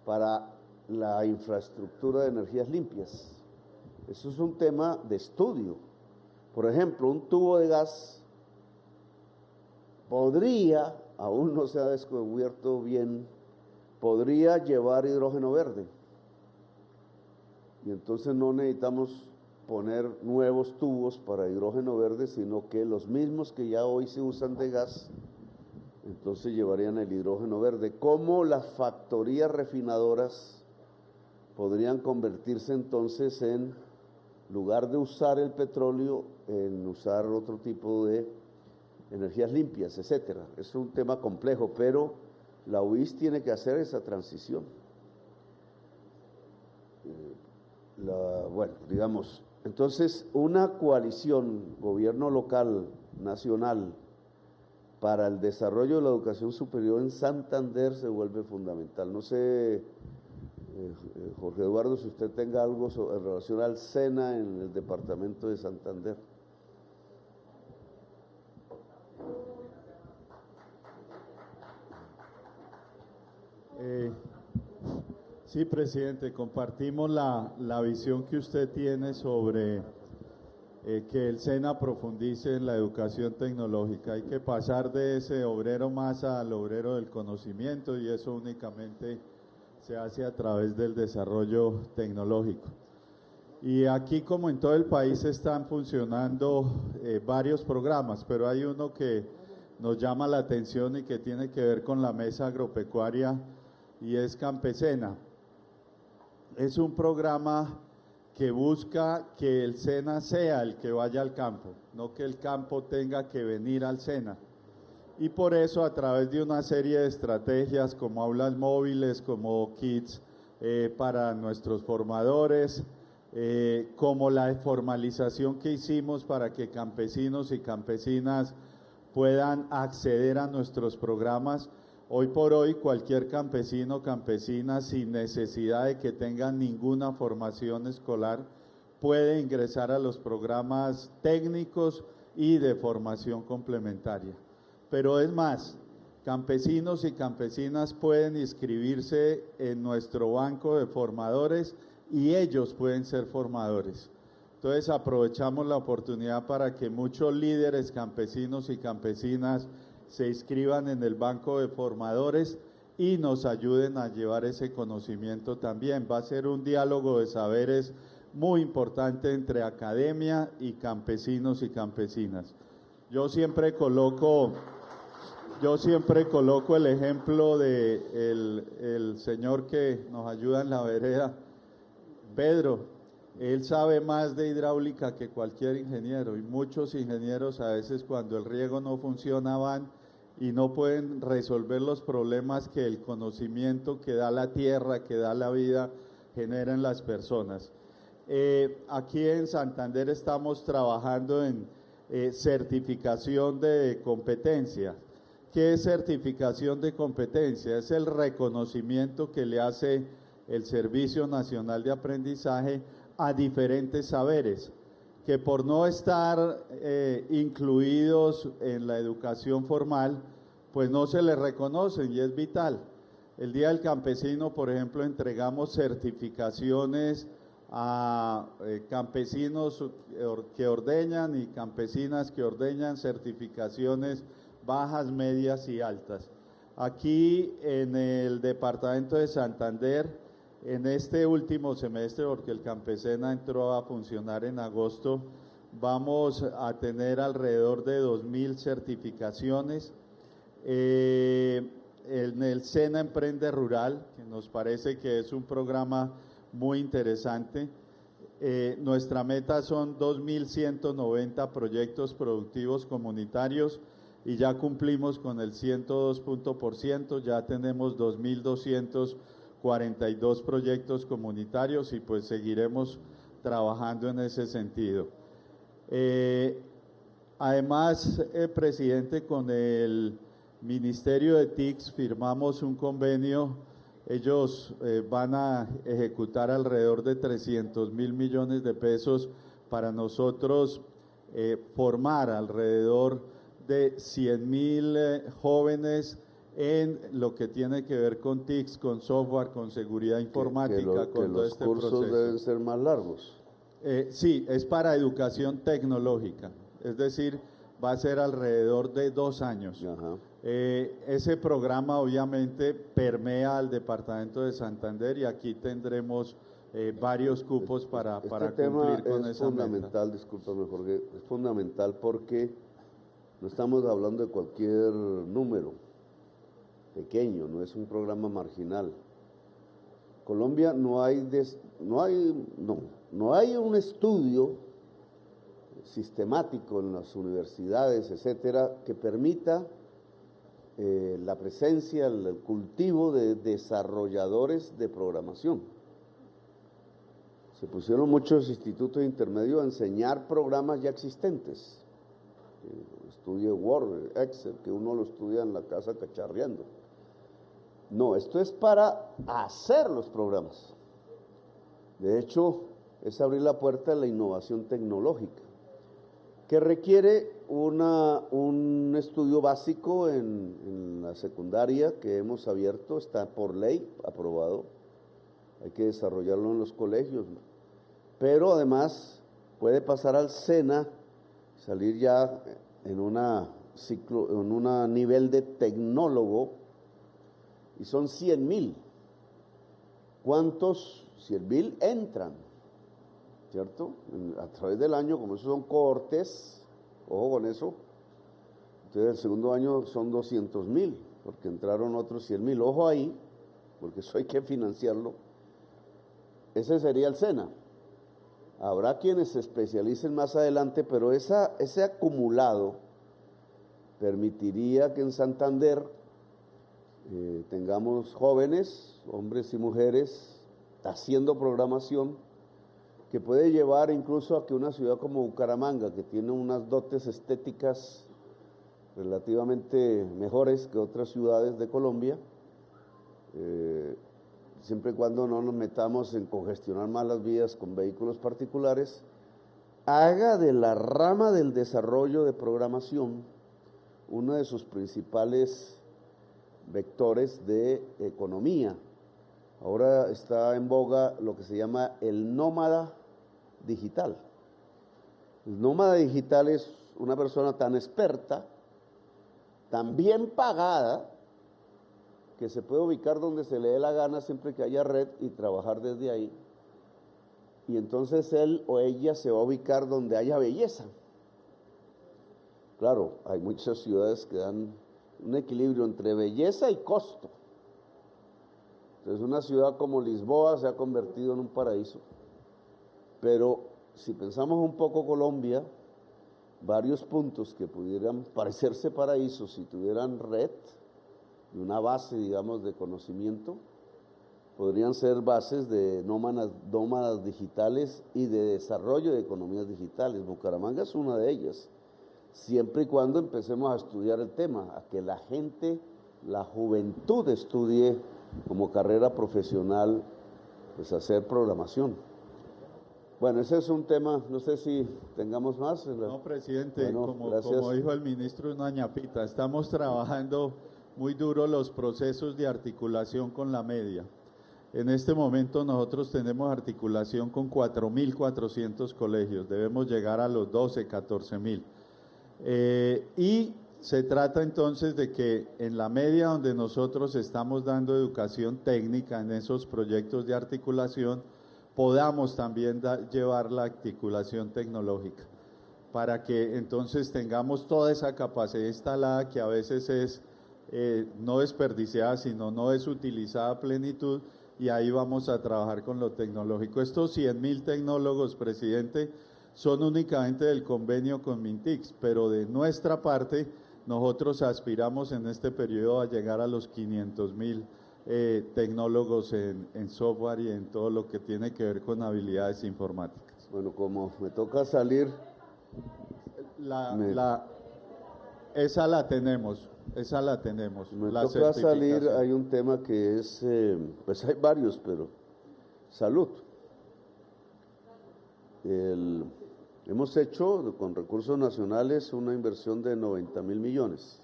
para la infraestructura de energías limpias. Eso es un tema de estudio. Por ejemplo, un tubo de gas podría, aún no se ha descubierto bien, podría llevar hidrógeno verde. Y entonces no necesitamos poner nuevos tubos para hidrógeno verde, sino que los mismos que ya hoy se usan de gas, entonces llevarían el hidrógeno verde. ¿Cómo las factorías refinadoras podrían convertirse entonces en lugar de usar el petróleo, en usar otro tipo de energías limpias, etcétera? Es un tema complejo, pero la UIS tiene que hacer esa transición. Bueno, digamos, entonces una coalición, gobierno local, nacional, para el desarrollo de la educación superior en Santander se vuelve fundamental. No sé, Jorge Eduardo, si usted tenga algo en relación al SENA en el departamento de Santander. Sí, presidente, compartimos la visión que usted tiene sobre que el SENA profundice en la educación tecnológica. Hay que pasar de ese obrero más al obrero del conocimiento, y eso únicamente se hace a través del desarrollo tecnológico. Y aquí, como en todo el país, están funcionando varios programas, pero hay uno que nos llama la atención y que tiene que ver con la mesa agropecuaria y es Campesena. Es un programa que busca que el SENA sea el que vaya al campo, no que el campo tenga que venir al SENA. Y por eso, a través de una serie de estrategias como aulas móviles, como kits para nuestros formadores, como la formalización que hicimos para que campesinos y campesinas puedan acceder a nuestros programas. Hoy por hoy, cualquier campesino o campesina, sin necesidad de que tenga ninguna formación escolar, puede ingresar a los programas técnicos y de formación complementaria. Pero es más, campesinos y campesinas pueden inscribirse en nuestro banco de formadores y ellos pueden ser formadores. Entonces aprovechamos la oportunidad para que muchos líderes campesinos y campesinas se inscriban en el banco de formadores y nos ayuden a llevar ese conocimiento también. Va a ser un diálogo de saberes muy importante entre academia y campesinos y campesinas. Yo siempre coloco el ejemplo de el señor que nos ayuda en la vereda, Pedro. Él sabe más de hidráulica que cualquier ingeniero, y muchos ingenieros a veces cuando el riego no funciona van y no pueden resolver los problemas que el conocimiento que da la tierra, que da la vida, genera en las personas. Aquí en Santander estamos trabajando en certificación de competencia. ¿Qué es certificación de competencia? Es el reconocimiento que le hace el Servicio Nacional de Aprendizaje a diferentes saberes, que por no estar incluidos en la educación formal, pues no se les reconocen y es vital. El Día del Campesino, por ejemplo, entregamos certificaciones a campesinos que ordeñan y campesinas que ordeñan, certificaciones bajas, medias y altas. Aquí en el departamento de Santander, en este último semestre, porque el Campesena entró a funcionar en agosto, vamos a tener alrededor de 2.000 certificaciones. En el SENA Emprende Rural, que nos parece que es un programa muy interesante, nuestra meta son 2.190 proyectos productivos comunitarios y ya cumplimos con el 102%, ya tenemos 2.242 proyectos comunitarios y pues seguiremos trabajando en ese sentido. Además, presidente, con el Ministerio de TICS firmamos un convenio. Ellos van a ejecutar alrededor de 300.000 millones de pesos para nosotros formar alrededor de 100.000 jóvenes en lo que tiene que ver con TICS, con software, con seguridad informática, con todo este proceso. ¿Los cursos deben ser más largos? Sí, es para educación tecnológica, es decir, va a ser alrededor de 2 años. Ese programa obviamente permea al departamento de Santander y aquí tendremos varios cupos para cumplir con esa fundamental, meta. Discúlpame Jorge, es fundamental porque no estamos hablando de cualquier número pequeño, no es un programa marginal. Colombia no hay un estudio sistemático en las universidades, etcétera, que permita la presencia, el cultivo de desarrolladores de programación. Se pusieron muchos institutos intermedios a enseñar programas ya existentes. Estudie Word, Excel, que uno lo estudia en la casa cacharreando. No, esto es para hacer los programas. De hecho, es abrir la puerta a la innovación tecnológica, que requiere un estudio básico en la secundaria que hemos abierto, está por ley aprobado, hay que desarrollarlo en los colegios, pero además puede pasar al SENA, salir ya en un nivel de tecnólogo, y son 100.000 ¿cuántos 100.000 entran? ¿Cierto? A través del año, como esos son cohortes, ojo con eso, entonces el segundo año son 200.000, porque entraron otros 100.000, ojo ahí, porque eso hay que financiarlo. Ese sería el SENA. Habrá quienes se especialicen más adelante, pero ese acumulado permitiría que en Santander tengamos jóvenes, hombres y mujeres, haciendo programación que puede llevar incluso a que una ciudad como Bucaramanga, que tiene unas dotes estéticas relativamente mejores que otras ciudades de Colombia, siempre y cuando no nos metamos en congestionar más las vías con vehículos particulares, haga de la rama del desarrollo de programación uno de sus principales vectores de economía. Ahora está en boga lo que se llama el nómada digital. El nómada digital es una persona tan experta, tan bien pagada, que se puede ubicar donde se le dé la gana siempre que haya red y trabajar desde ahí. Y entonces él o ella se va a ubicar donde haya belleza. Claro, hay muchas ciudades que dan un equilibrio entre belleza y costo. Entonces una ciudad como Lisboa se ha convertido en un paraíso. Pero si pensamos un poco Colombia, varios puntos que pudieran parecerse paraísos si tuvieran red y una base, digamos, de conocimiento, podrían ser bases de nómadas digitales y de desarrollo de economías digitales. Bucaramanga es una de ellas, siempre y cuando empecemos a estudiar el tema, a que la gente, la juventud estudie como carrera profesional, pues hacer programación. Bueno, ese es un tema, no sé si tengamos más. No, presidente, bueno, como dijo el ministro, una ñapita, estamos trabajando muy duro los procesos de articulación con la media. En este momento nosotros tenemos articulación con 4.400 colegios, debemos llegar a los 12, 14.000. Y se trata entonces de que en la media donde nosotros estamos dando educación técnica en esos proyectos de articulación, podamos también llevar la articulación tecnológica, para que entonces tengamos toda esa capacidad instalada que a veces es no desperdiciada, sino no es utilizada a plenitud, y ahí vamos a trabajar con lo tecnológico. Estos 100.000 tecnólogos, presidente, son únicamente del convenio con Mintix, pero de nuestra parte nosotros aspiramos en este periodo a llegar a los 500.000 tecnólogos en software y en todo lo que tiene que ver con habilidades informáticas. Bueno, como me toca salir, esa la tenemos. Me toca salir, hay un tema que es, pues hay varios, pero salud. Hemos hecho con recursos nacionales una inversión de 90.000 millones.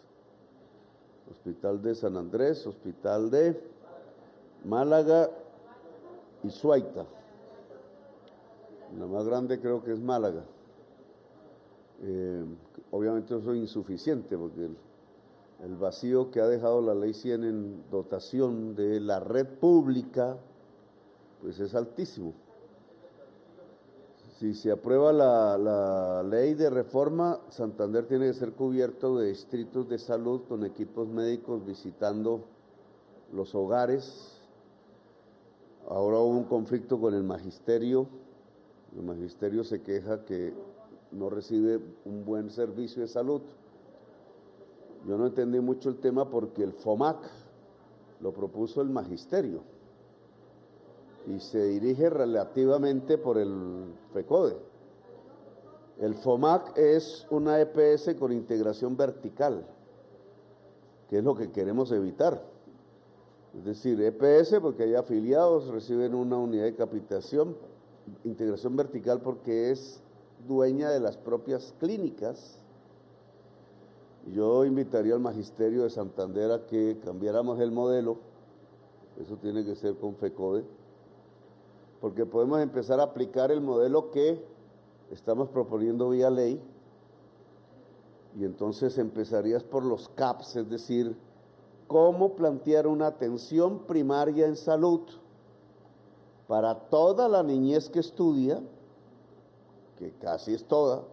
Hospital de San Andrés, Hospital de Málaga y Suaita. La más grande creo que es Málaga. Obviamente eso es insuficiente porque el vacío que ha dejado la Ley 100 en dotación de la red pública pues es altísimo. Si se aprueba la ley de reforma, Santander tiene que ser cubierto de distritos de salud con equipos médicos visitando los hogares. Ahora hubo un conflicto con el magisterio se queja que no recibe un buen servicio de salud. Yo no entendí mucho el tema porque el FOMAC lo propuso el magisterio y se dirige relativamente por el FECODE. El FOMAC es una EPS con integración vertical, que es lo que queremos evitar. Es decir, EPS porque hay afiliados, reciben una unidad de capitación, integración vertical porque es dueña de las propias clínicas. Yo invitaría al magisterio de Santander a que cambiáramos el modelo, eso tiene que ser con FECODE, porque podemos empezar a aplicar el modelo que estamos proponiendo vía ley, y entonces empezarías por los CAPS, es decir, cómo plantear una atención primaria en salud para toda la niñez que estudia, que casi es toda,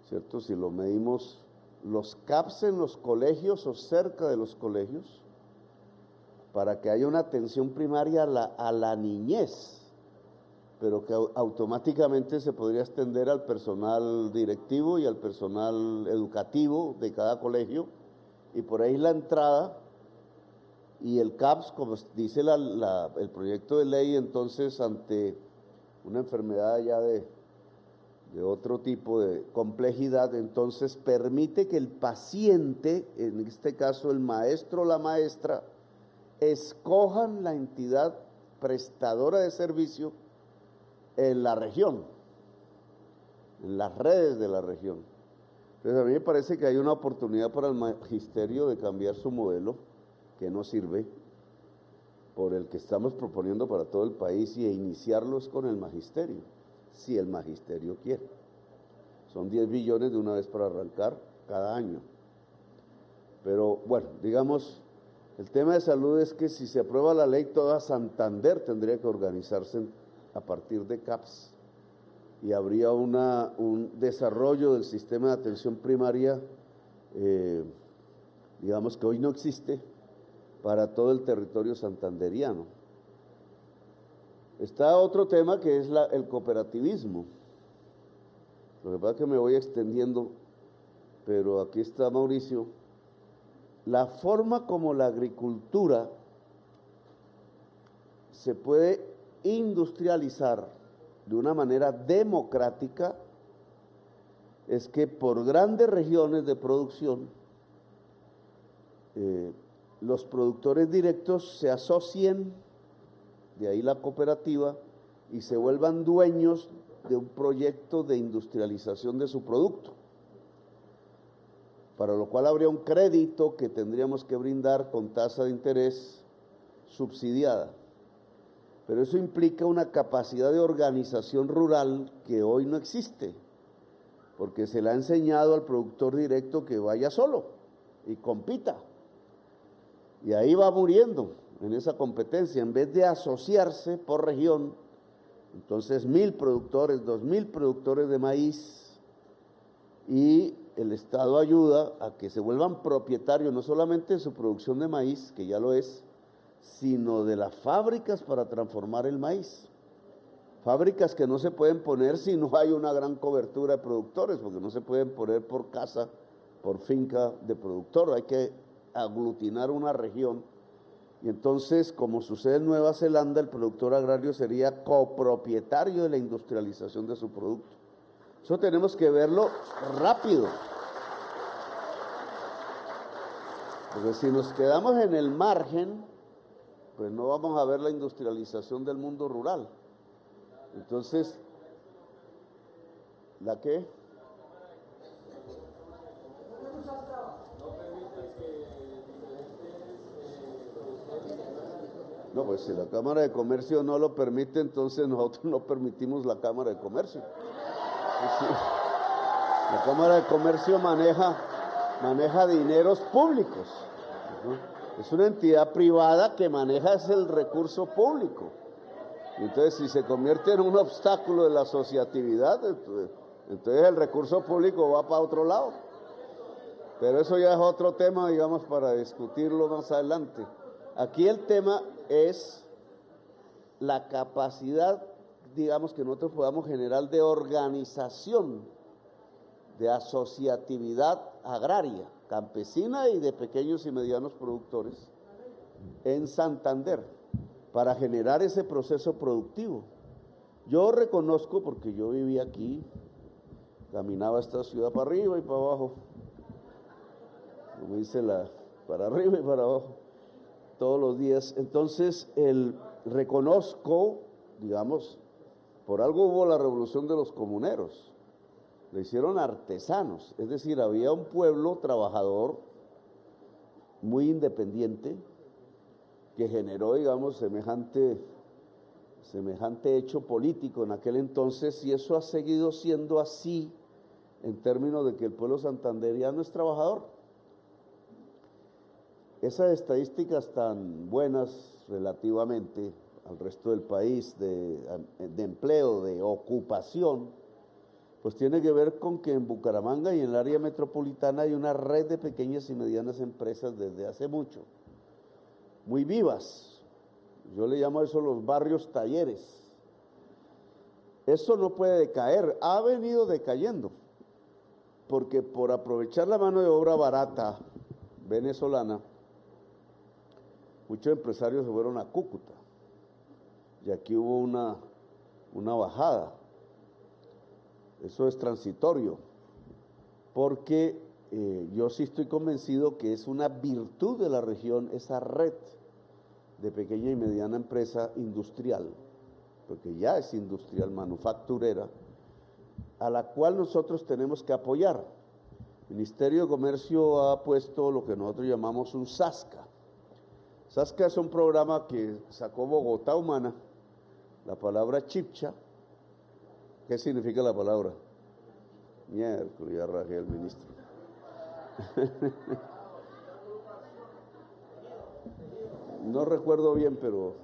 ¿cierto? Si lo medimos, los CAPS en los colegios o cerca de los colegios, para que haya una atención primaria a la niñez, pero que automáticamente se podría extender al personal directivo y al personal educativo de cada colegio, y por ahí la entrada, y el CAPS, como dice el proyecto de ley, entonces ante una enfermedad ya de otro tipo de complejidad, entonces permite que el paciente, en este caso el maestro o la maestra, escojan la entidad prestadora de servicio en la región, en las redes de la región. Entonces a mí me parece que hay una oportunidad para el magisterio de cambiar su modelo, que no sirve, por el que estamos proponiendo para todo el país, y iniciarlos con el magisterio, si el magisterio quiere. Son 10 billones de una vez para arrancar cada año. Pero bueno, digamos, el tema de salud es que si se aprueba la ley, toda Santander tendría que organizarse a partir de CAPS, y habría un desarrollo del sistema de atención primaria, digamos que hoy no existe, para todo el territorio santanderiano. Está otro tema que es el cooperativismo. Lo que pasa es que me voy extendiendo, pero aquí está Mauricio. La forma como la agricultura se puede industrializar de una manera democrática es que por grandes regiones de producción los productores directos se asocien, de ahí la cooperativa, y se vuelvan dueños de un proyecto de industrialización de su producto, para lo cual habría un crédito que tendríamos que brindar con tasa de interés subsidiada. Pero eso implica una capacidad de organización rural que hoy no existe, porque se le ha enseñado al productor directo que vaya solo y compita. Y ahí va muriendo en esa competencia, en vez de asociarse por región. Entonces 1.000 productores, 2.000 productores de maíz, y el Estado ayuda a que se vuelvan propietarios no solamente de su producción de maíz, que ya lo es, sino de las fábricas para transformar el maíz. Fábricas que no se pueden poner si no hay una gran cobertura de productores, porque no se pueden poner por casa, por finca de productor, hay que aglutinar una región. Y entonces, como sucede en Nueva Zelanda, el productor agrario sería copropietario de la industrialización de su producto. Eso tenemos que verlo rápido, porque si nos quedamos en el margen, pues no vamos a ver la industrialización del mundo rural. Entonces, ¿la qué? No, pues si la Cámara de Comercio no lo permite, entonces nosotros no permitimos la Cámara de Comercio. Sí. La Cámara de Comercio maneja dineros públicos, ¿no? Es una entidad privada que maneja el recurso público. Entonces, si se convierte en un obstáculo de la asociatividad, entonces el recurso público va para otro lado. Pero eso ya es otro tema, digamos, para discutirlo más adelante. Aquí el tema es la capacidad, digamos, que nosotros podamos generar de organización, de asociatividad agraria, campesina y de pequeños y medianos productores en Santander, para generar ese proceso productivo. Yo reconozco, porque yo vivía aquí, caminaba esta ciudad para arriba y para abajo, como dice para arriba y para abajo, todos los días. Entonces, reconozco, digamos, por algo hubo la revolución de los comuneros, le hicieron artesanos, es decir, había un pueblo trabajador muy independiente que generó, digamos, semejante hecho político en aquel entonces, y eso ha seguido siendo así en términos de que el pueblo santanderiano es trabajador. Esas estadísticas tan buenas relativamente al resto del país, de empleo, de ocupación, pues tiene que ver con que en Bucaramanga y en el área metropolitana hay una red de pequeñas y medianas empresas desde hace mucho, muy vivas. Yo le llamo a eso los barrios talleres. Eso no puede decaer, ha venido decayendo, porque por aprovechar la mano de obra barata venezolana, muchos empresarios se fueron a Cúcuta, y aquí hubo una bajada. Eso es transitorio, porque yo sí estoy convencido que es una virtud de la región esa red de pequeña y mediana empresa industrial, porque ya es industrial, manufacturera, a la cual nosotros tenemos que apoyar. El Ministerio de Comercio ha puesto lo que nosotros llamamos un SASCA. SASCA es un programa que sacó Bogotá Humana, la palabra chipcha. ¿Qué significa la palabra? Miércoles, ya rajé al ministro. No recuerdo bien, pero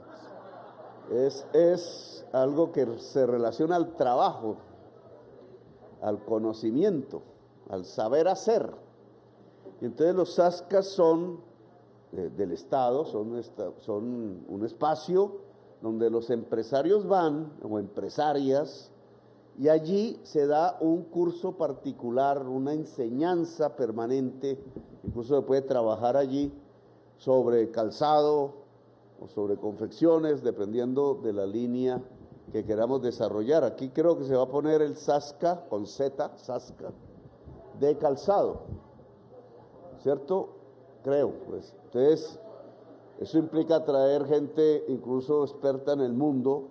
es algo que se relaciona al trabajo, al conocimiento, al saber hacer. Y entonces los SASCAs son del Estado, son un espacio donde los empresarios van, o empresarias, y allí se da un curso particular, una enseñanza permanente, incluso se puede trabajar allí sobre calzado o sobre confecciones, dependiendo de la línea que queramos desarrollar. Aquí creo que se va a poner el SASCA, con Z, SASCA, de calzado, ¿cierto? Creo, pues. Entonces, eso implica traer gente incluso experta en el mundo,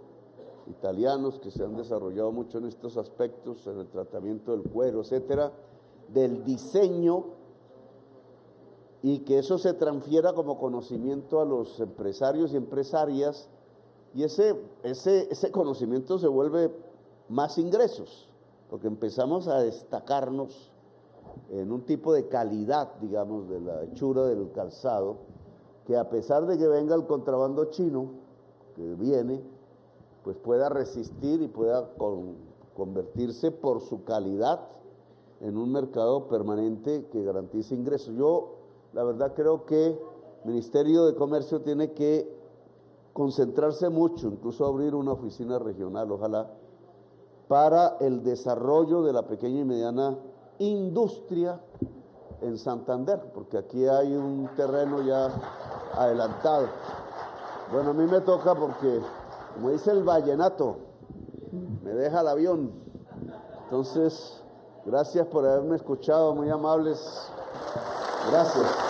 italianos que se han desarrollado mucho en estos aspectos, en el tratamiento del cuero, etcétera, del diseño, y que eso se transfiera como conocimiento a los empresarios y empresarias, y ese conocimiento se vuelve más ingresos, porque empezamos a destacarnos en un tipo de calidad, digamos, de la hechura del calzado, que a pesar de que venga el contrabando chino, que viene, pues pueda resistir y pueda convertirse por su calidad en un mercado permanente que garantice ingresos. Yo, la verdad, creo que el Ministerio de Comercio tiene que concentrarse mucho, incluso abrir una oficina regional, ojalá, para el desarrollo de la pequeña y mediana industria en Santander, porque aquí hay un terreno ya adelantado. Bueno, a mí me toca porque, como dice el vallenato, me deja el avión. Entonces, gracias por haberme escuchado, muy amables. Gracias.